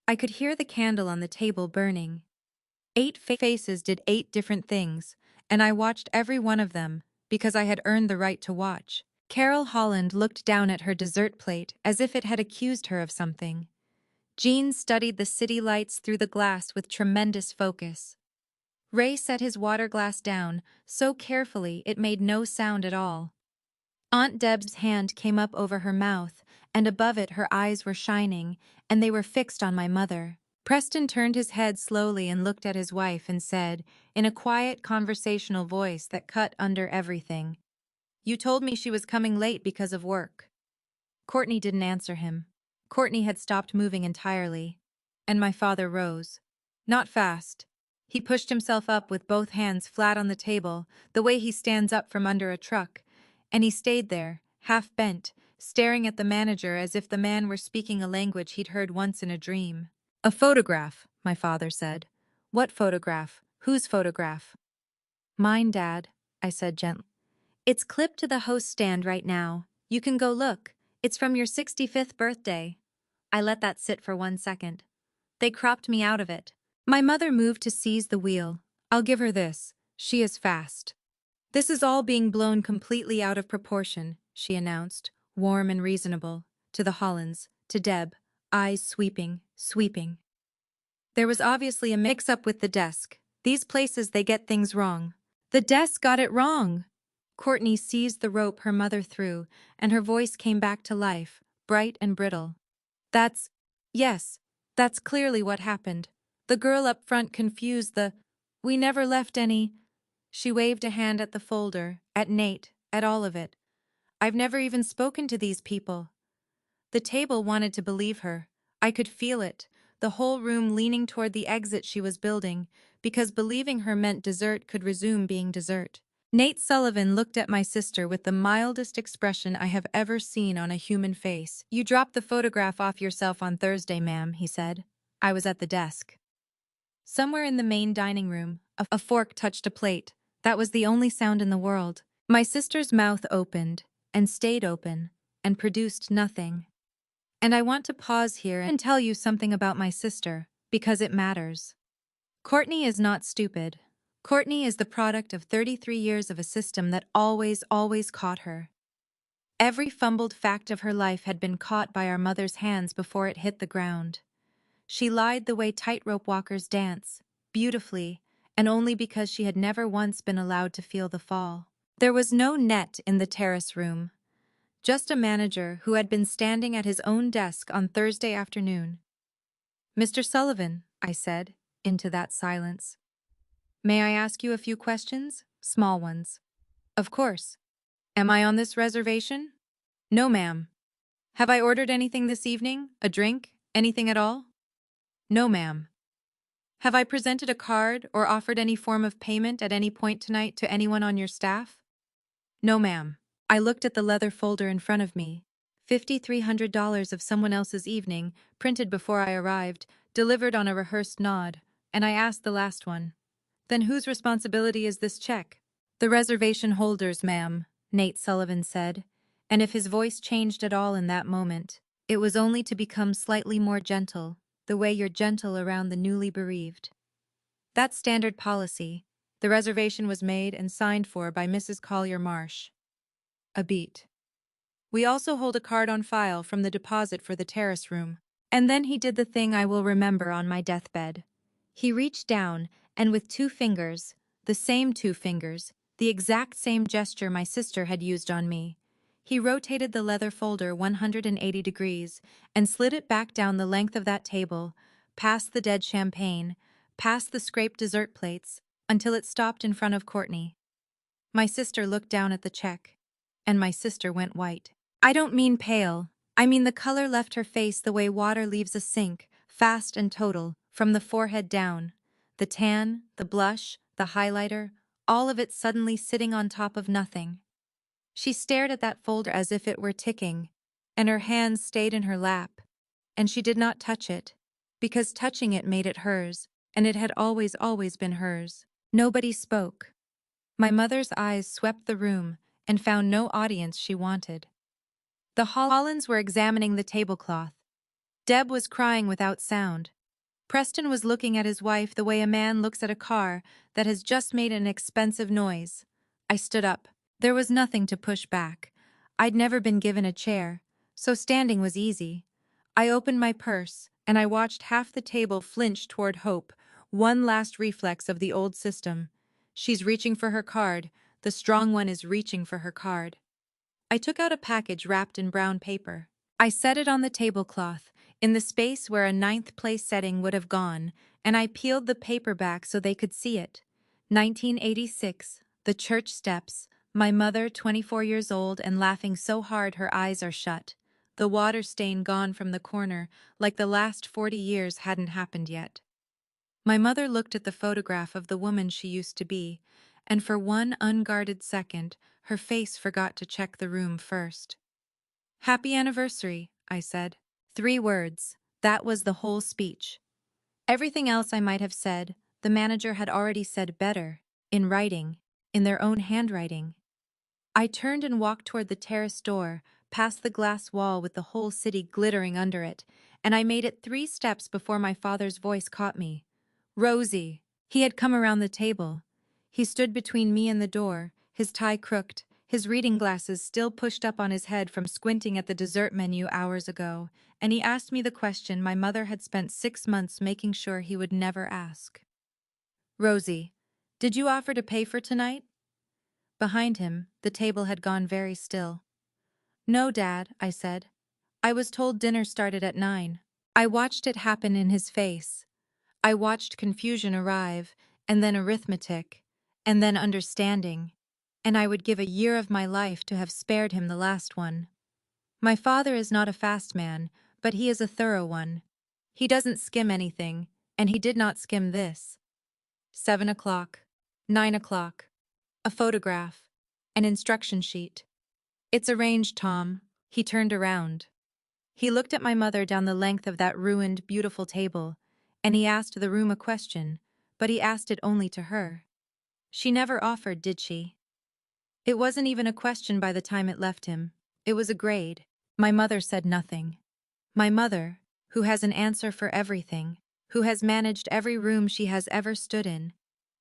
I could hear the candle on the table burning. 8 faces did 8 different things, and I watched every one of them, because I had earned the right to watch. Carol Holland looked down at her dessert plate as if it had accused her of something. Jean studied the city lights through the glass with tremendous focus. Ray set his water glass down, so carefully it made no sound at all. Aunt Deb's hand came up over her mouth, and above it her eyes were shining, and they were fixed on my mother. Preston turned his head slowly and looked at his wife and said, in a quiet conversational voice that cut under everything, "You told me she was coming late because of work." Courtney didn't answer him. Courtney had stopped moving entirely. And my father rose. Not fast. He pushed himself up with both hands flat on the table, the way he stands up from under a truck, and he stayed there, half bent, staring at the manager as if the man were speaking a language he'd heard once in a dream. "A photograph," my father said. "What photograph? Whose photograph?" "Mine, Dad," I said gently. "It's clipped to the host stand right now. You can go look. It's from your 65th birthday." I let that sit for 1 second. They cropped me out of it. My mother moved to seize the wheel. "I'll give her this. She is fast." "This is all being blown completely out of proportion," she announced, warm and reasonable, to the Hollands, to Deb, eyes sweeping, sweeping. There was obviously a mix-up with the desk. These places they get things wrong. The desk got it wrong! Courtney seized the rope her mother threw, and her voice came back to life, bright and brittle. Yes, that's clearly what happened. The girl up front confused we never left any." She waved a hand at the folder, at Nate, at all of it. "I've never even spoken to these people." The table wanted to believe her. I could feel it, the whole room leaning toward the exit she was building, because believing her meant dessert could resume being dessert. Nate Sullivan looked at my sister with the mildest expression I have ever seen on a human face. "You dropped the photograph off yourself on Thursday, ma'am," he said. I was at the desk. Somewhere in the main dining room, a fork touched a plate. That was the only sound in the world. My sister's mouth opened, and stayed open, and produced nothing. And I want to pause here and tell you something about my sister, because it matters. Courtney is not stupid. Courtney is the product of 33 years of a system that always caught her. Every fumbled fact of her life had been caught by our mother's hands before it hit the ground. She lied the way tightrope walkers dance, beautifully, and only because she had never once been allowed to feel the fall. There was no net in the terrace room. Just a manager who had been standing at his own desk on Thursday afternoon. "Mr. Sullivan," I said, into that silence. "May I ask you a few questions? Small ones." "Of course." "Am I on this reservation?" "No, ma'am." "Have I ordered anything this evening? A drink? Anything at all?" "No, ma'am." "Have I presented a card or offered any form of payment at any point tonight to anyone on your staff?" "No, ma'am." I looked at the leather folder in front of me. $5,300 of someone else's evening, printed before I arrived, delivered on a rehearsed nod, and I asked the last one. "Then whose responsibility is this check?" "The reservation holder's, ma'am," Nate Sullivan said, and if his voice changed at all in that moment, it was only to become slightly more gentle, the way you're gentle around the newly bereaved. That's standard policy. The reservation was made and signed for by Mrs. Collier Marsh. A beat. "We also hold a card on file from the deposit for the terrace room." And then he did the thing I will remember on my deathbed. He reached down, and with 2 fingers, the same 2 fingers, the exact same gesture my sister had used on me, he rotated the leather folder 180 degrees and slid it back down the length of that table, past the dead champagne, past the scraped dessert plates, until it stopped in front of Courtney. My sister looked down at the check, and my sister went white. I don't mean pale. I mean the color left her face the way water leaves a sink, fast and total, from the forehead down. The tan, the blush, the highlighter, all of it suddenly sitting on top of nothing. She stared at that folder as if it were ticking, and her hands stayed in her lap, and she did not touch it, because touching it made it hers, and it had always been hers. Nobody spoke. My mother's eyes swept the room and found no audience she wanted. The Hollands were examining the tablecloth. Deb was crying without sound. Preston was looking at his wife the way a man looks at a car that has just made an expensive noise. I stood up. There was nothing to push back. I'd never been given a chair, so standing was easy. I opened my purse, and I watched half the table flinch toward Hope, one last reflex of the old system. She's reaching for her card. The strong one is reaching for her card. I took out a package wrapped in brown paper. I set it on the tablecloth, in the space where a ninth place setting would have gone, and I peeled the paper back so they could see it. 1986, the church steps, my mother 24 years old and laughing so hard her eyes are shut. The water stain gone from the corner, like the last 40 years hadn't happened yet. My mother looked at the photograph of the woman she used to be, and for one unguarded second, her face forgot to check the room first. "Happy anniversary," I said. 3 words. That was the whole speech. Everything else I might have said, the manager had already said better, in writing, in their own handwriting. I turned and walked toward the terrace door, past the glass wall with the whole city glittering under it, and I made it 3 steps before my father's voice caught me. "Rosie!" He had come around the table. He stood between me and the door, his tie crooked, his reading glasses still pushed up on his head from squinting at the dessert menu hours ago, and he asked me the question my mother had spent 6 months making sure he would never ask. "Rosie, did you offer to pay for tonight?" Behind him, the table had gone very still. "No, Dad," I said. "I was told dinner started at 9. I watched it happen in his face. I watched confusion arrive, and then arithmetic, and then understanding, and I would give a year of my life to have spared him the last one. My father is not a fast man, but he is a thorough one. He doesn't skim anything, and he did not skim this. 7 o'clock, 9 o'clock, a photograph, an instruction sheet. It's arranged, Tom." He turned around. He looked at my mother down the length of that ruined, beautiful table, and he asked the room a question, but he asked it only to her. She never offered, did she? It wasn't even a question by the time it left him. It was a grade. My mother said nothing. My mother, who has an answer for everything, who has managed every room she has ever stood in,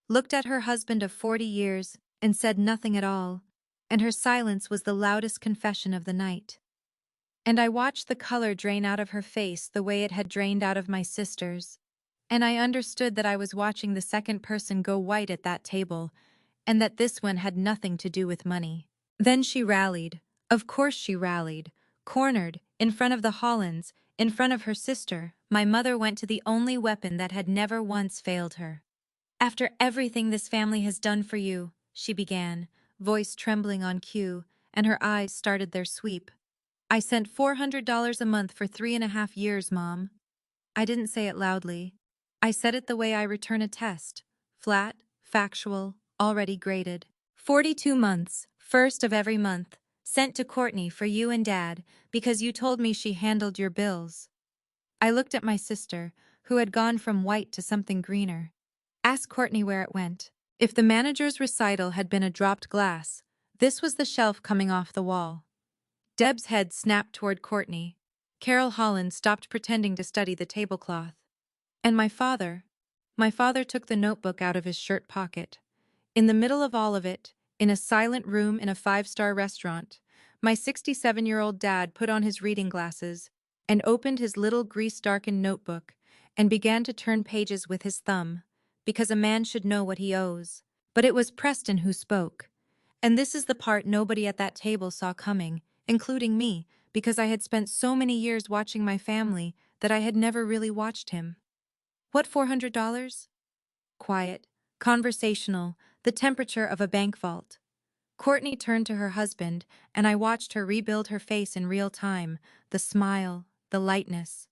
looked at her husband of 40 years and said nothing at all, and her silence was the loudest confession of the night. And I watched the color drain out of her face the way it had drained out of my sister's, and I understood that I was watching the second person go white at that table, and that this one had nothing to do with money. Then she rallied. Of course she rallied. Cornered, in front of the Hollands, in front of her sister, my mother went to the only weapon that had never once failed her. "After everything this family has done for you," she began, voice trembling on cue, and her eyes started their sweep. "I sent $400 a month for 3.5 years, Mom." I didn't say it loudly. I said it the way I return a test. Flat, factual, already graded. 42 months, first of every month, sent to Courtney for you and Dad, because you told me she handled your bills. I looked at my sister, who had gone from white to something greener. Ask Courtney where it went. If the manager's recital had been a dropped glass, this was the shelf coming off the wall. Deb's head snapped toward Courtney. Carol Holland stopped pretending to study the tablecloth. And my father took the notebook out of his shirt pocket. In the middle of all of it, in a silent room in a 5-star restaurant, my 67-year-old dad put on his reading glasses and opened his little grease-darkened notebook and began to turn pages with his thumb, because a man should know what he owes. But it was Preston who spoke. And this is the part nobody at that table saw coming, including me, because I had spent so many years watching my family that I had never really watched him. "What, $400? Quiet, conversational, the temperature of a bank vault. Courtney turned to her husband, and I watched her rebuild her face in real time, the smile, the lightness.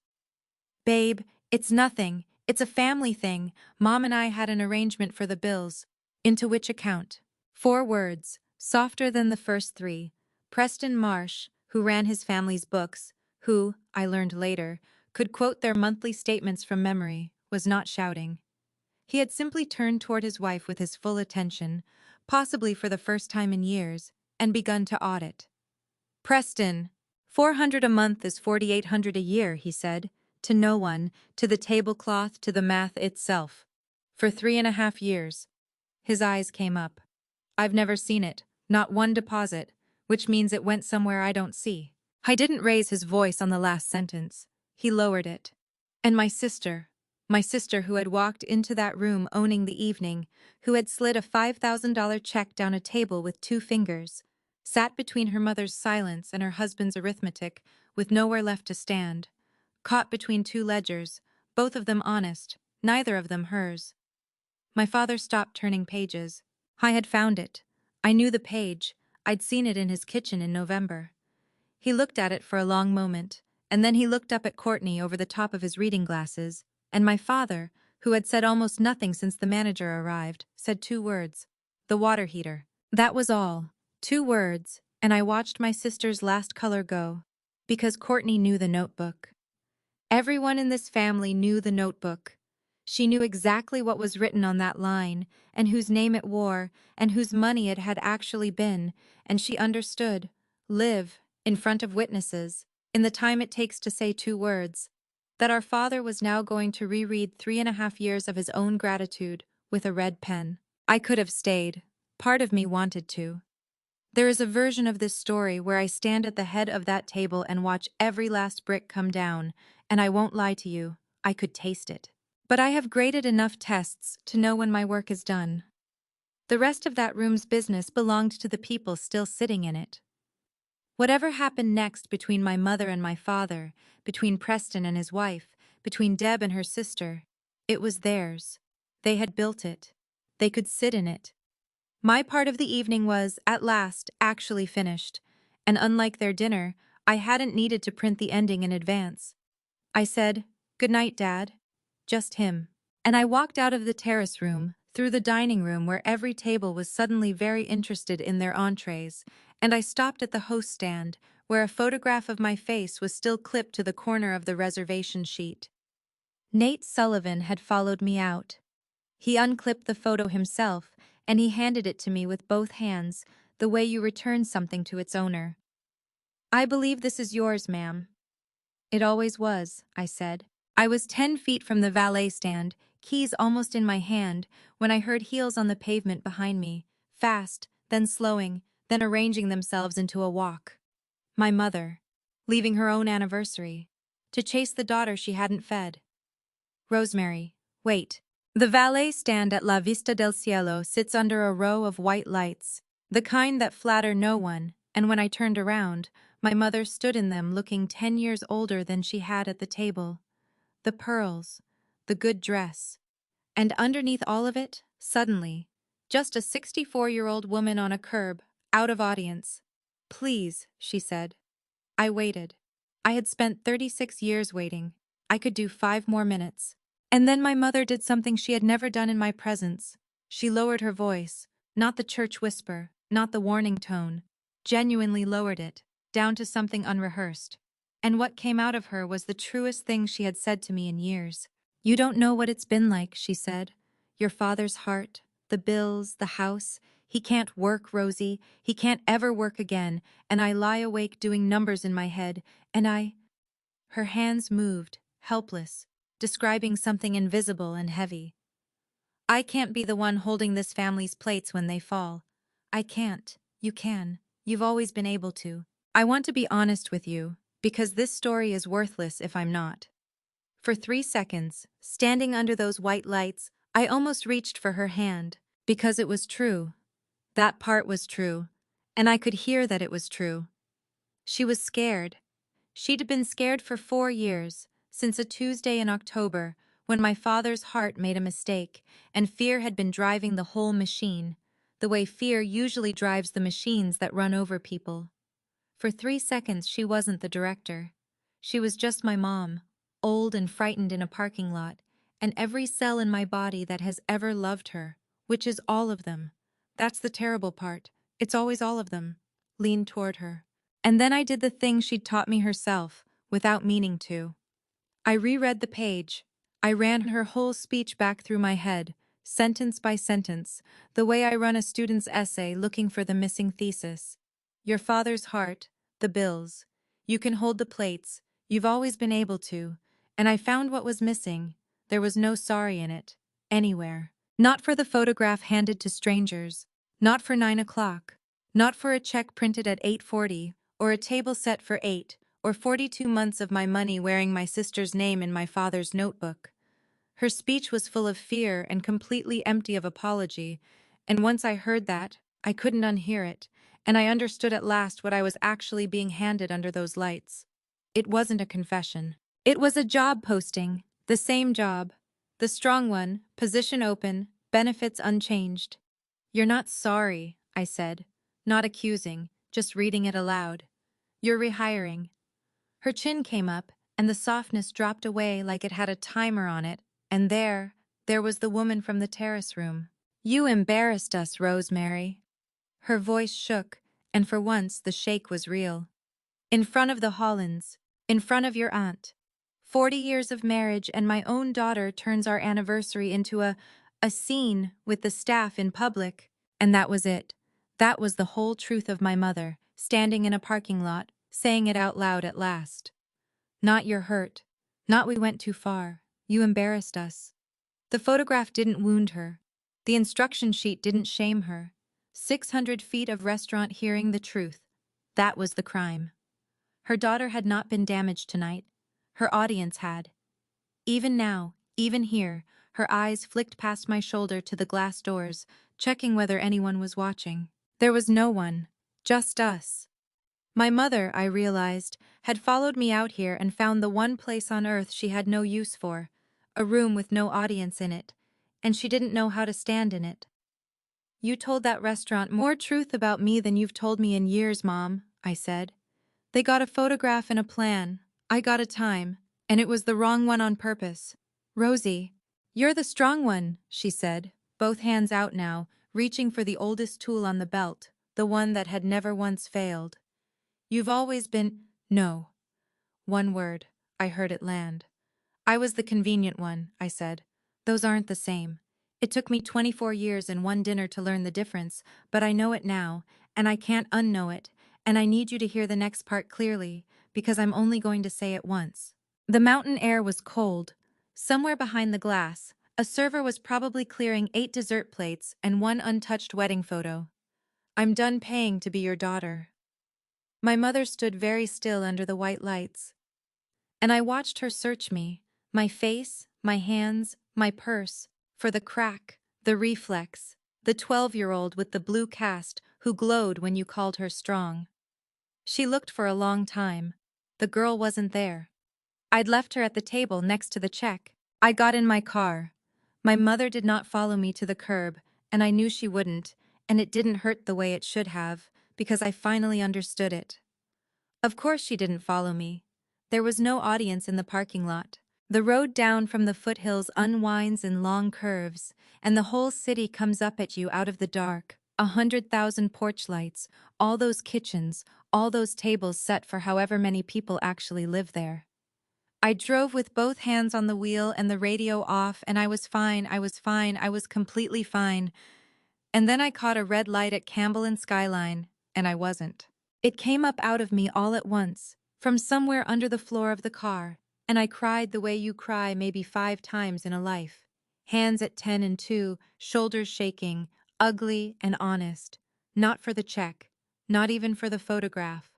"Babe, it's nothing. It's a family thing. Mom and I had an arrangement for the bills." "Into which account?" 4 words, softer than the first 3. Preston Marsh, who ran his family's books, who, I learned later, could quote their monthly statements from memory, was not shouting. He had simply turned toward his wife with his full attention, possibly for the first time in years, and begun to audit. "Preston, 400 a month is 4,800 a year," he said, to no one, to the tablecloth, to the math itself. "For 3.5 years. His eyes came up. "I've never seen it, not one deposit, which means it went somewhere I don't see." I didn't raise his voice on the last sentence. He lowered it. And my sister who had walked into that room owning the evening, who had slid a $5,000 check down a table with 2 fingers, sat between her mother's silence and her husband's arithmetic, with nowhere left to stand, caught between two ledgers, both of them honest, neither of them hers. My father stopped turning pages. I had found it. I knew the page. I'd seen it in his kitchen in November. He looked at it for a long moment, and then he looked up at Courtney over the top of his reading glasses, and my father, who had said almost nothing since the manager arrived, said two words. The water heater. That was all. Two words, and I watched my sister's last color go. Because Courtney knew the notebook. Everyone in this family knew the notebook. She knew exactly what was written on that line, and whose name it wore, and whose money it had actually been, and she understood. Live, in front of witnesses, in the time it takes to say two words. That our father was now going to reread 3.5 years of his own gratitude, with a red pen. I could have stayed. Part of me wanted to. There is a version of this story where I stand at the head of that table and watch every last brick come down, and I won't lie to you, I could taste it. But I have graded enough tests to know when my work is done. The rest of that room's business belonged to the people still sitting in it. Whatever happened next between my mother and my father, between Preston and his wife, between Deb and her sister, it was theirs. They had built it. They could sit in it. My part of the evening was, at last, actually finished, and unlike their dinner, I hadn't needed to print the ending in advance. I said, "Good night, Dad." Just him. And I walked out of the terrace room, through the dining room where every table was suddenly very interested in their entrees, and I stopped at the host stand, where a photograph of my face was still clipped to the corner of the reservation sheet. Nate Sullivan had followed me out. He unclipped the photo himself, and he handed it to me with both hands, the way you return something to its owner. "I believe this is yours, ma'am." "It always was," I said. I was 10 feet from the valet stand, keys almost in my hand, when I heard heels on the pavement behind me, fast, then slowing, then arranging themselves into a walk. My mother, leaving her own anniversary, to chase the daughter she hadn't fed. "Rosemary, wait." The valet stand at La Vista del Cielo sits under a row of white lights, the kind that flatter no one, and when I turned around, my mother stood in them looking 10 years older than she had at the table. The pearls, the good dress, and underneath all of it, suddenly, just a 64-year-old woman on a curb, out of audience. "Please," she said. I waited. I had spent 36 years waiting. I could do 5 more minutes. And then my mother did something she had never done in my presence. She lowered her voice, not the church whisper, not the warning tone, genuinely lowered it, down to something unrehearsed. And what came out of her was the truest thing she had said to me in years. "You don't know what it's been like," she said. "Your father's heart, the bills, the house. He can't work, Rosie. He can't ever work again, and I lie awake doing numbers in my head, and Her hands moved, helpless, describing something invisible and heavy. "I can't be the one holding this family's plates when they fall. I can't. You can. You've always been able to. I want to be honest with you, because this story is worthless if I'm not." For 3 seconds, standing under those white lights, I almost reached for her hand, because it was true. That part was true, and I could hear that it was true. She was scared. She'd been scared for 4 years, since a Tuesday in October, when my father's heart made a mistake, and fear had been driving the whole machine, the way fear usually drives the machines that run over people. For 3 seconds she wasn't the director. She was just my mom, old and frightened in a parking lot, and every cell in my body that has ever loved her, which is all of them. That's the terrible part. It's always all of them. Leaned toward her. And then I did the thing she'd taught me herself, without meaning to. I reread the page. I ran her whole speech back through my head, sentence by sentence, the way I run a student's essay looking for the missing thesis. Your father's heart, the bills. You can hold the plates, you've always been able to, and I found what was missing. There was no sorry in it, anywhere. Not for the photograph handed to strangers, not for 9 o'clock, not for a check printed at 8:40, or a table set for 8, or 42 months of my money wearing my sister's name in my father's notebook. Her speech was full of fear and completely empty of apology, and once I heard that, I couldn't unhear it, And I understood at last what I was actually being handed under those lights. It wasn't a confession. It was a job posting, the same job. The strong one, position open, benefits unchanged. You're not sorry, I said, not accusing, just reading it aloud. You're rehiring. Her chin came up, and the softness dropped away like it had a timer on it, and there was the woman from the terrace room. You embarrassed us, Rosemary. Her voice shook, and for once the shake was real. In front of the Hollands, in front of your aunt. 40 years of marriage and my own daughter turns our anniversary into a scene with the staff in public. And that was it. That was the whole truth of my mother, standing in a parking lot, saying it out loud at last. Not you're hurt. Not we went too far. You embarrassed us. The photograph didn't wound her. The instruction sheet didn't shame her. 600 feet of restaurant hearing the truth. That was the crime. Her daughter had not been damaged tonight. Her audience had. Even now, even here, her eyes flicked past my shoulder to the glass doors, checking whether anyone was watching. There was no one. Just us. My mother, I realized, had followed me out here and found the one place on earth she had no use for, a room with no audience in it, and she didn't know how to stand in it. You told that restaurant more truth about me than you've told me in years, Mom, I said. They got a photograph and a plan. I got a time, and it was the wrong one on purpose. Rosie, you're the strong one, she said, both hands out now, reaching for the oldest tool on the belt, the one that had never once failed. You've always been— No. One word. I heard it land. I was the convenient one, I said. Those aren't the same. It took me 24 years and one dinner to learn the difference, but I know it now, and I can't unknow it, and I need you to hear the next part clearly, because I'm only going to say it once. The mountain air was cold. Somewhere behind the glass, a server was probably clearing 8 dessert plates and 1 untouched wedding photo. I'm done paying to be your daughter. My mother stood very still under the white lights, and I watched her search me, my face, my hands, my purse, for the crack, the reflex, the 12-year-old with the blue cast who glowed when you called her strong. She looked for a long time. The girl wasn't there. I'd left her at the table next to the check. I got in my car. My mother did not follow me to the curb, and I knew she wouldn't, and it didn't hurt the way it should have, because I finally understood it. Of course she didn't follow me. There was no audience in the parking lot. The road down from the foothills unwinds in long curves, and the whole city comes up at you out of the dark. 100,000 porch lights, all those kitchens, all those tables set for however many people actually live there. I drove with both hands on the wheel and the radio off, and I was fine, I was completely fine. And then I caught a red light at Campbell and Skyline, and I wasn't. It came up out of me all at once, from somewhere under the floor of the car, and I cried the way you cry maybe 5 times in a life. Hands at 10 and 2, shoulders shaking, ugly and honest. Not for the check, not even for the photograph.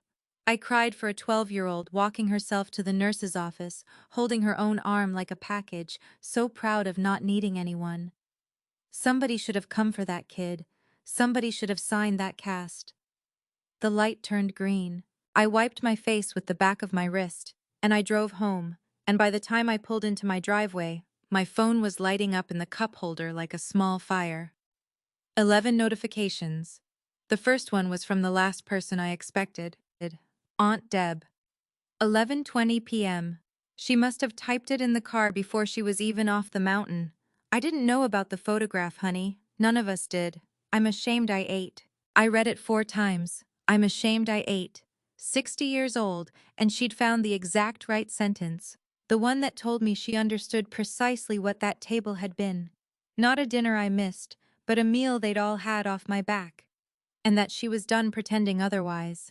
I cried for a 12-year-old walking herself to the nurse's office, holding her own arm like a package, so proud of not needing anyone. Somebody should have come for that kid. Somebody should have signed that cast. The light turned green. I wiped my face with the back of my wrist, and I drove home, and by the time I pulled into my driveway, my phone was lighting up in the cup holder like a small fire. 11 notifications. The first one was from the last person I expected. Aunt Deb. 11:20 p.m. She must have typed it in the car before she was even off the mountain. I didn't know about the photograph, honey. None of us did. I'm ashamed I ate. I read it 4 times. I'm ashamed I ate. 60 years old, and she'd found the exact right sentence. The one that told me she understood precisely what that table had been. Not a dinner I missed, but a meal they'd all had off my back. And that she was done pretending otherwise.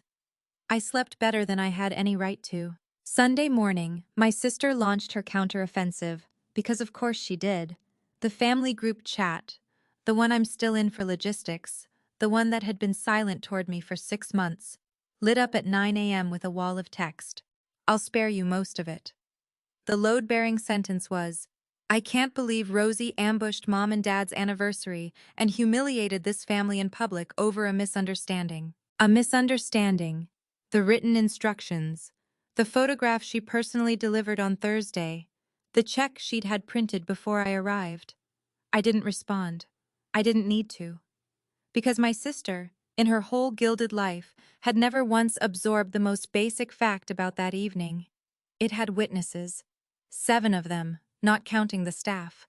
I slept better than I had any right to. Sunday morning, my sister launched her counteroffensive, because of course she did. The family group chat, the one I'm still in for logistics, the one that had been silent toward me for 6 months, lit up at 9 a.m. with a wall of text. I'll spare you most of it. The load-bearing sentence was, I can't believe Rosie ambushed Mom and Dad's anniversary and humiliated this family in public over a misunderstanding. A misunderstanding, the written instructions, the photograph she personally delivered on Thursday, the check she'd had printed before I arrived. I didn't respond. I didn't need to. Because my sister, in her whole gilded life, had never once absorbed the most basic fact about that evening. It had witnesses. 7 of them, not counting the staff.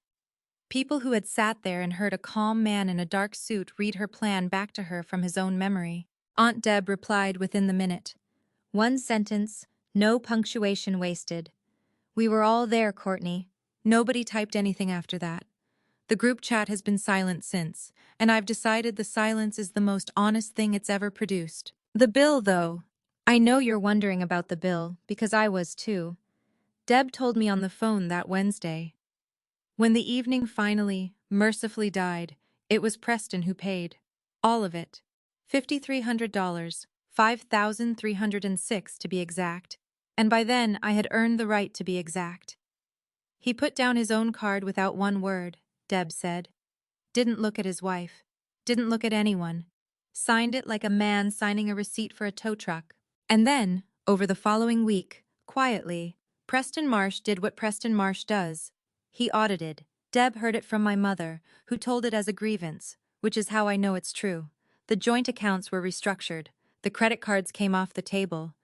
People who had sat there and heard a calm man in a dark suit read her plan back to her from his own memory. Aunt Deb replied within the minute. One sentence, no punctuation wasted. We were all there, Courtney. Nobody typed anything after that. The group chat has been silent since, and I've decided the silence is the most honest thing it's ever produced. The bill, though. I know you're wondering about the bill, because I was too. Deb told me on the phone that Wednesday. When the evening finally, mercifully died, it was Preston who paid. All of it. $5,300, 5,306 to be exact. And by then I had earned the right to be exact. He put down his own card without one word, Deb said. Didn't look at his wife. Didn't look at anyone. Signed it like a man signing a receipt for a tow truck. And then, over the following week, quietly, Preston Marsh did what Preston Marsh does. He audited. Deb heard it from my mother, who told it as a grievance, which is how I know it's true. The joint accounts were restructured. The credit cards came off the table.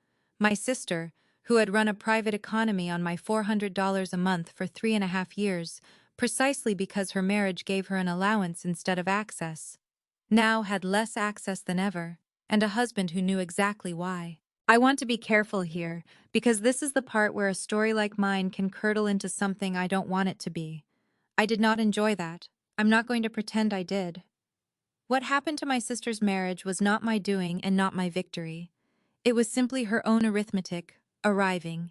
My sister, who had run a private economy on my $400 a month for 3.5 years, precisely because her marriage gave her an allowance instead of access, now had less access than ever, and a husband who knew exactly why. I want to be careful here, because this is the part where a story like mine can curdle into something I don't want it to be. I did not enjoy that. I'm not going to pretend I did. What happened to my sister's marriage was not my doing and not my victory. It was simply her own arithmetic, arriving.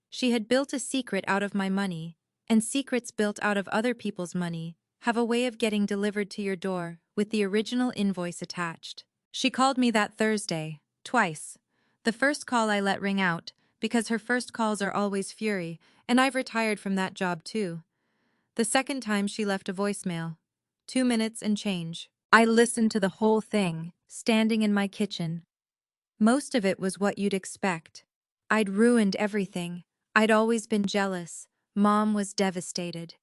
She had built a secret out of my money, and secrets built out of other people's money have a way of getting delivered to your door with the original invoice attached. She called me that Thursday, twice. The first call I let ring out, because her first calls are always fury, and I've retired from that job too. The second time she left a voicemail. 2 minutes and change. I listened to the whole thing, standing in my kitchen. Most of it was what you'd expect. I'd ruined everything. I'd always been jealous. Mom was devastated.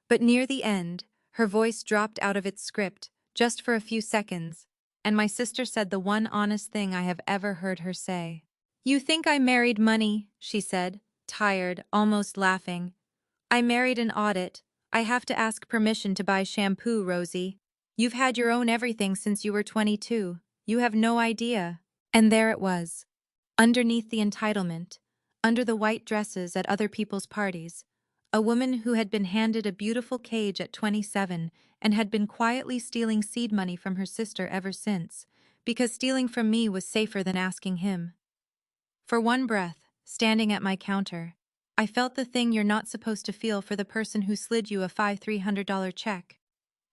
But near the end, her voice dropped out of its script, just for a few seconds, and my sister said the one honest thing I have ever heard her say. You think I married money, she said, tired, almost laughing. I married an audit. I have to ask permission to buy shampoo, Rosie. You've had your own everything since you were 22. You have no idea. And there it was. Underneath the entitlement, under the white dresses at other people's parties, a woman who had been handed a beautiful cage at 27 and had been quietly stealing seed money from her sister ever since, because stealing from me was safer than asking him. For one breath, standing at my counter, I felt the thing you're not supposed to feel for the person who slid you a $5,300 check.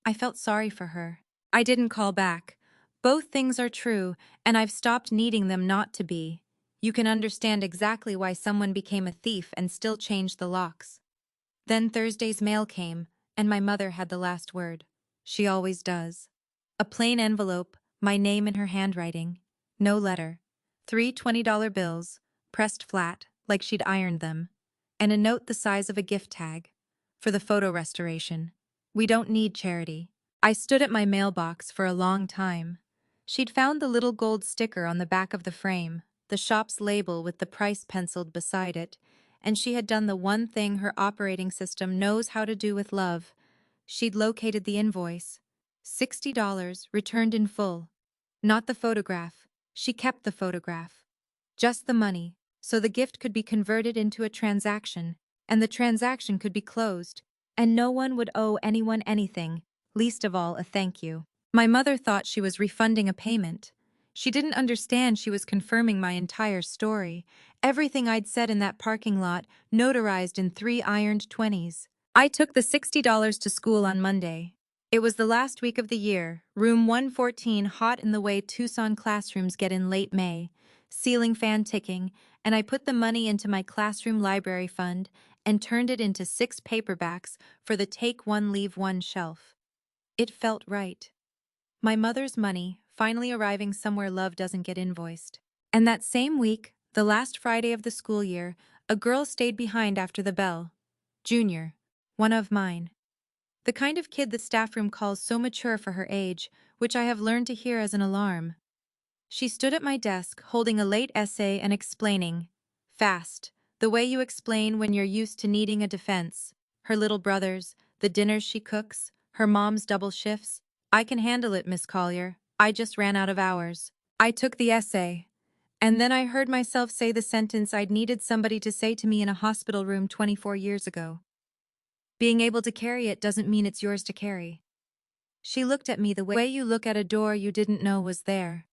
I felt sorry for her. I didn't call back. Both things are true, and I've stopped needing them not to be. You can understand exactly why someone became a thief and still changed the locks. Then Thursday's mail came, and my mother had the last word. She always does. A plain envelope, my name in her handwriting. No letter. 3 $20 bills, pressed flat, like she'd ironed them. And a note the size of a gift tag. For the photo restoration. We don't need charity. I stood at my mailbox for a long time. She'd found the little gold sticker on the back of the frame, the shop's label with the price penciled beside it, and she had done the one thing her operating system knows how to do with love. She'd located the invoice. $60, returned in full. Not the photograph. She kept the photograph. Just the money, so the gift could be converted into a transaction, and the transaction could be closed, and no one would owe anyone anything, least of all a thank you. My mother thought she was refunding a payment. She didn't understand she was confirming my entire story, everything I'd said in that parking lot, notarized in 3 ironed 20s. I took the $60 to school on Monday. It was the last week of the year, room 114 hot in the way Tucson classrooms get in late May, ceiling fan ticking, and I put the money into my classroom library fund and turned it into 6 paperbacks for the take one leave one shelf. It felt right. My mother's money, finally arriving somewhere love doesn't get invoiced. And that same week, the last Friday of the school year, a girl stayed behind after the bell. Junior. One of mine. The kind of kid the staff room calls so mature for her age, which I have learned to hear as an alarm. She stood at my desk, holding a late essay and explaining. Fast. The way you explain when you're used to needing a defense. Her little brothers, the dinners she cooks, her mom's double shifts. I can handle it, Miss Collier. I just ran out of hours. I took the essay. And then I heard myself say the sentence I'd needed somebody to say to me in a hospital room 24 years ago. Being able to carry it doesn't mean it's yours to carry. She looked at me the way you look at a door you didn't know was there.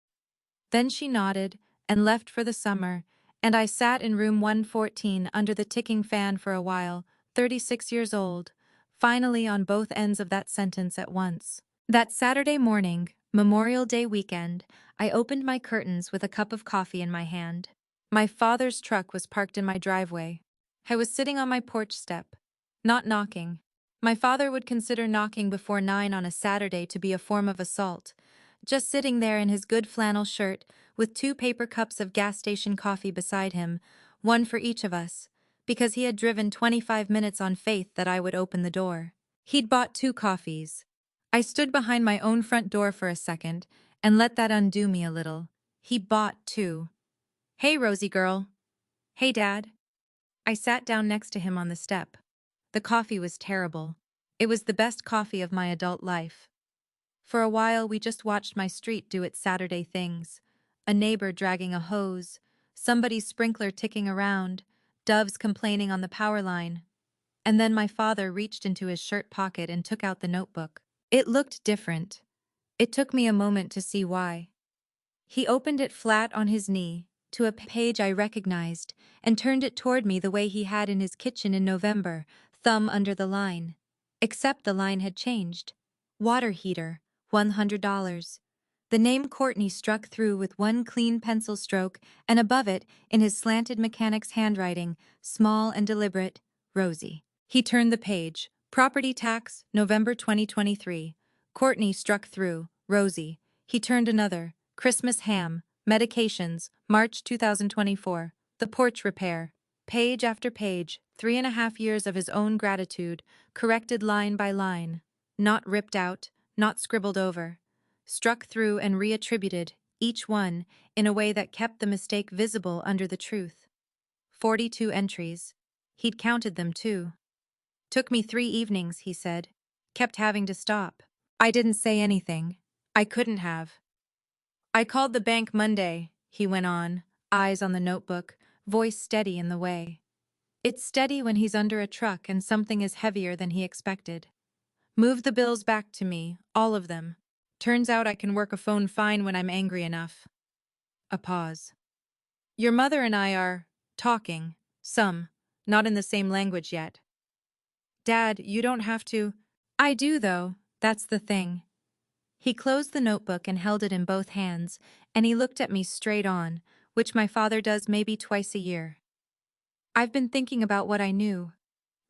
Then she nodded and left for the summer, and I sat in room 114 under the ticking fan for a while, 36 years old, finally on both ends of that sentence at once. That Saturday morning, Memorial Day weekend, I opened my curtains with a cup of coffee in my hand. My father's truck was parked in my driveway. I was sitting on my porch step, not knocking. My father would consider knocking before 9 on a Saturday to be a form of assault. Just sitting there in his good flannel shirt, with 2 paper cups of gas station coffee beside him, one for each of us, because he had driven 25 minutes on faith that I would open the door. He'd bought 2 coffees. I stood behind my own front door for a second, and let that undo me a little. He bought 2. Hey, Rosie girl. Hey, Dad. I sat down next to him on the step. The coffee was terrible. It was the best coffee of my adult life. For a while we just watched my street do its Saturday things. A neighbor dragging a hose, somebody's sprinkler ticking around, doves complaining on the power line. And then my father reached into his shirt pocket and took out the notebook. It looked different. It took me a moment to see why. He opened it flat on his knee, to a page I recognized, and turned it toward me the way he had in his kitchen in November, thumb under the line. Except the line had changed. Water heater, $100. The name Courtney struck through with one clean pencil stroke, and above it, in his slanted mechanic's handwriting, small and deliberate, Rosie. He turned the page. Property tax, November 2023. Courtney struck through, Rosie. He turned another. Christmas ham, medications, March 2024. The porch repair. Page after page, 3.5 years of his own gratitude, corrected line by line. Not ripped out, not scribbled over. Struck through and reattributed, each one, in a way that kept the mistake visible under the truth. 42 entries. He'd counted them too. Took me 3 evenings, he said. Kept having to stop. I didn't say anything. I couldn't have. I called the bank Monday, he went on, eyes on the notebook, voice steady in the way. It's steady when he's under a truck and something is heavier than he expected. Move the bills back to me, all of them. Turns out I can work a phone fine when I'm angry enough. A pause. Your mother and I are talking, some, not in the same language yet. Dad, you don't have to. I do, though, that's the thing. He closed the notebook and held it in both hands, and he looked at me straight on, which my father does maybe twice a year. I've been thinking about what I knew,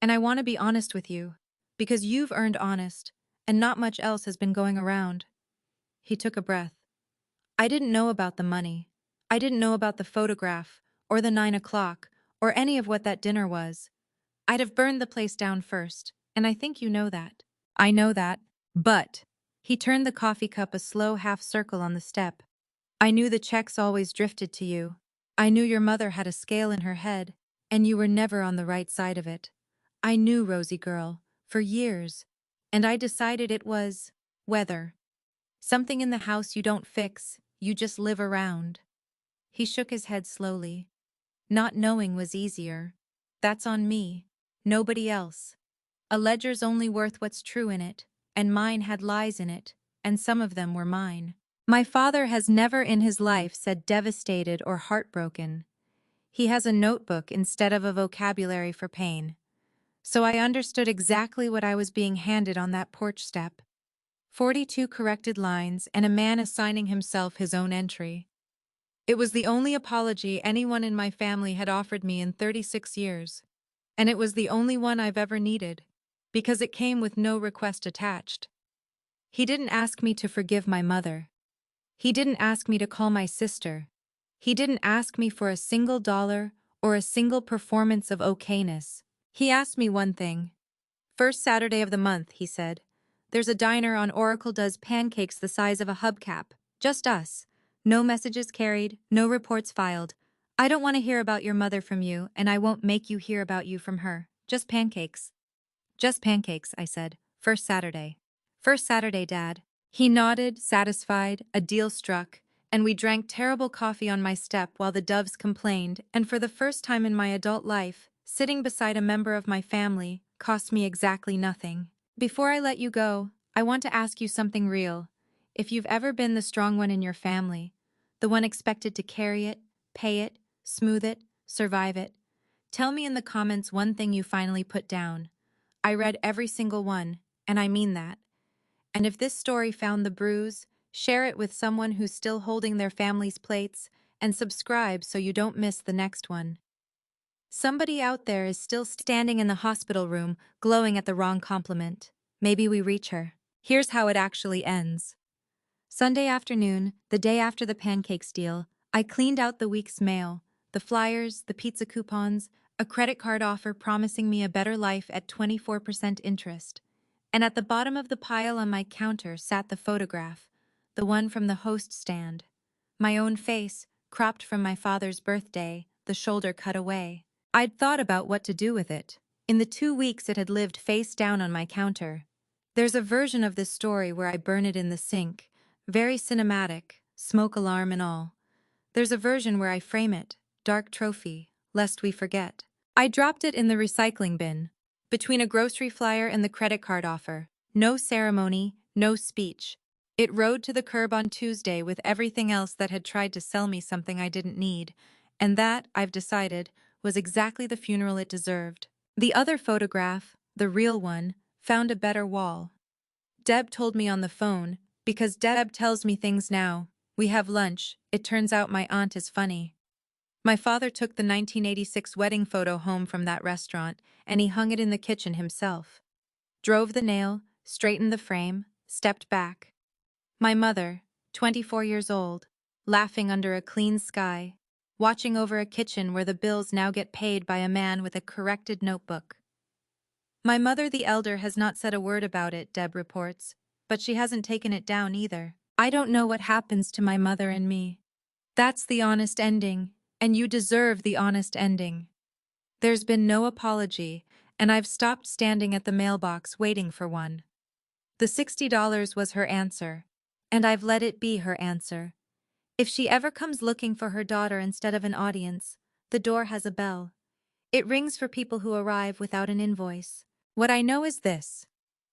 and I want to be honest with you, because you've earned honest, and not much else has been going around. He took a breath. I didn't know about the money. I didn't know about the photograph, or the 9 o'clock, or any of what that dinner was. I'd have burned the place down first, and I think you know that. I know that, but... He turned the coffee cup a slow half circle on the step. I knew the checks always drifted to you. I knew your mother had a scale in her head, and you were never on the right side of it. I knew, Rosie girl, for years, and I decided it was weather. Something in the house you don't fix, you just live around. He shook his head slowly. Not knowing was easier. That's on me, nobody else. A ledger's only worth what's true in it, and mine had lies in it, and some of them were mine. My father has never in his life said devastated or heartbroken. He has a notebook instead of a vocabulary for pain. So I understood exactly what I was being handed on that porch step. 42 corrected lines and a man assigning himself his own entry. It was the only apology anyone in my family had offered me in 36 years. And it was the only one I've ever needed, because it came with no request attached. He didn't ask me to forgive my mother. He didn't ask me to call my sister. He didn't ask me for a single dollar or a single performance of okayness. He asked me one thing. First Saturday of the month, he said. There's a diner on Oracle does pancakes the size of a hubcap. Just us. No messages carried, no reports filed. I don't want to hear about your mother from you, and I won't make you hear about you from her. Just pancakes. Just pancakes, I said. First Saturday. First Saturday, Dad. He nodded, satisfied, a deal struck, and we drank terrible coffee on my step while the doves complained, and for the first time in my adult life, sitting beside a member of my family cost me exactly nothing. Before I let you go, I want to ask you something real. If you've ever been the strong one in your family, the one expected to carry it, pay it, smooth it, survive it, tell me in the comments one thing you finally put down. I read every single one, and I mean that. And if this story found the bruise, share it with someone who's still holding their family's plates, and subscribe so you don't miss the next one. Somebody out there is still standing in the hospital room, glowing at the wrong compliment. Maybe we reach her. Here's how it actually ends. Sunday afternoon, the day after the pancakes deal, I cleaned out the week's mail, the flyers, the pizza coupons, a credit card offer promising me a better life at 24% interest. And at the bottom of the pile on my counter sat the photograph, the one from the host stand. My own face, cropped from my father's birthday, the shoulder cut away. I'd thought about what to do with it. In the 2 weeks it had lived face down on my counter. There's a version of this story where I burn it in the sink, very cinematic, smoke alarm and all. There's a version where I frame it, dark trophy, lest we forget. I dropped it in the recycling bin, between a grocery flyer and the credit card offer. No ceremony, no speech. It rode to the curb on Tuesday with everything else that had tried to sell me something I didn't need, and that, I've decided, was exactly the funeral it deserved. The other photograph, the real one, found a better wall. Deb told me on the phone, because Deb tells me things now. We have lunch. It turns out my aunt is funny. My father took the 1986 wedding photo home from that restaurant, and he hung it in the kitchen himself. Drove the nail, straightened the frame, stepped back. My mother, 24 years old, laughing under a clean sky, watching over a kitchen where the bills now get paid by a man with a corrected notebook. My mother the elder has not said a word about it, Deb reports, but she hasn't taken it down either. I don't know what happens to my mother and me. That's the honest ending, and you deserve the honest ending. There's been no apology, and I've stopped standing at the mailbox waiting for one. The $60 was her answer, and I've let it be her answer. If she ever comes looking for her daughter instead of an audience, the door has a bell. It rings for people who arrive without an invoice. What I know is this.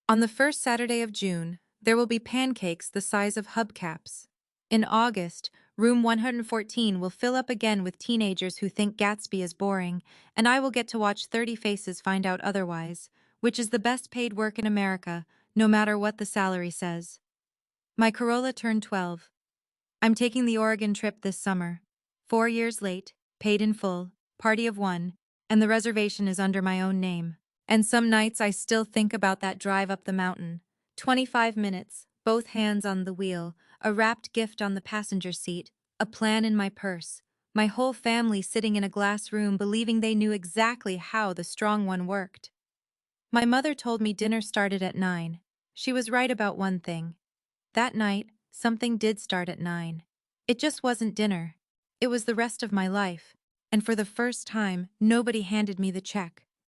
On the first Saturday of June, there will be pancakes the size of hubcaps. In August, room 114 will fill up again with teenagers who think Gatsby is boring, and I will get to watch 30 faces find out otherwise, which is the best paid work in America, no matter what the salary says. My Corolla turned 12. I'm taking the Oregon trip this summer. 4 years late, paid in full, party of one, and the reservation is under my own name. And some nights I still think about that drive up the mountain. 25 minutes, both hands on the wheel, a wrapped gift on the passenger seat, a plan in my purse, my whole family sitting in a glass room believing they knew exactly how the strong one worked. My mother told me dinner started at 9. She was right about one thing. That night, something did start at 9. It just wasn't dinner. It was the rest of my life. And for the first time, nobody handed me the check.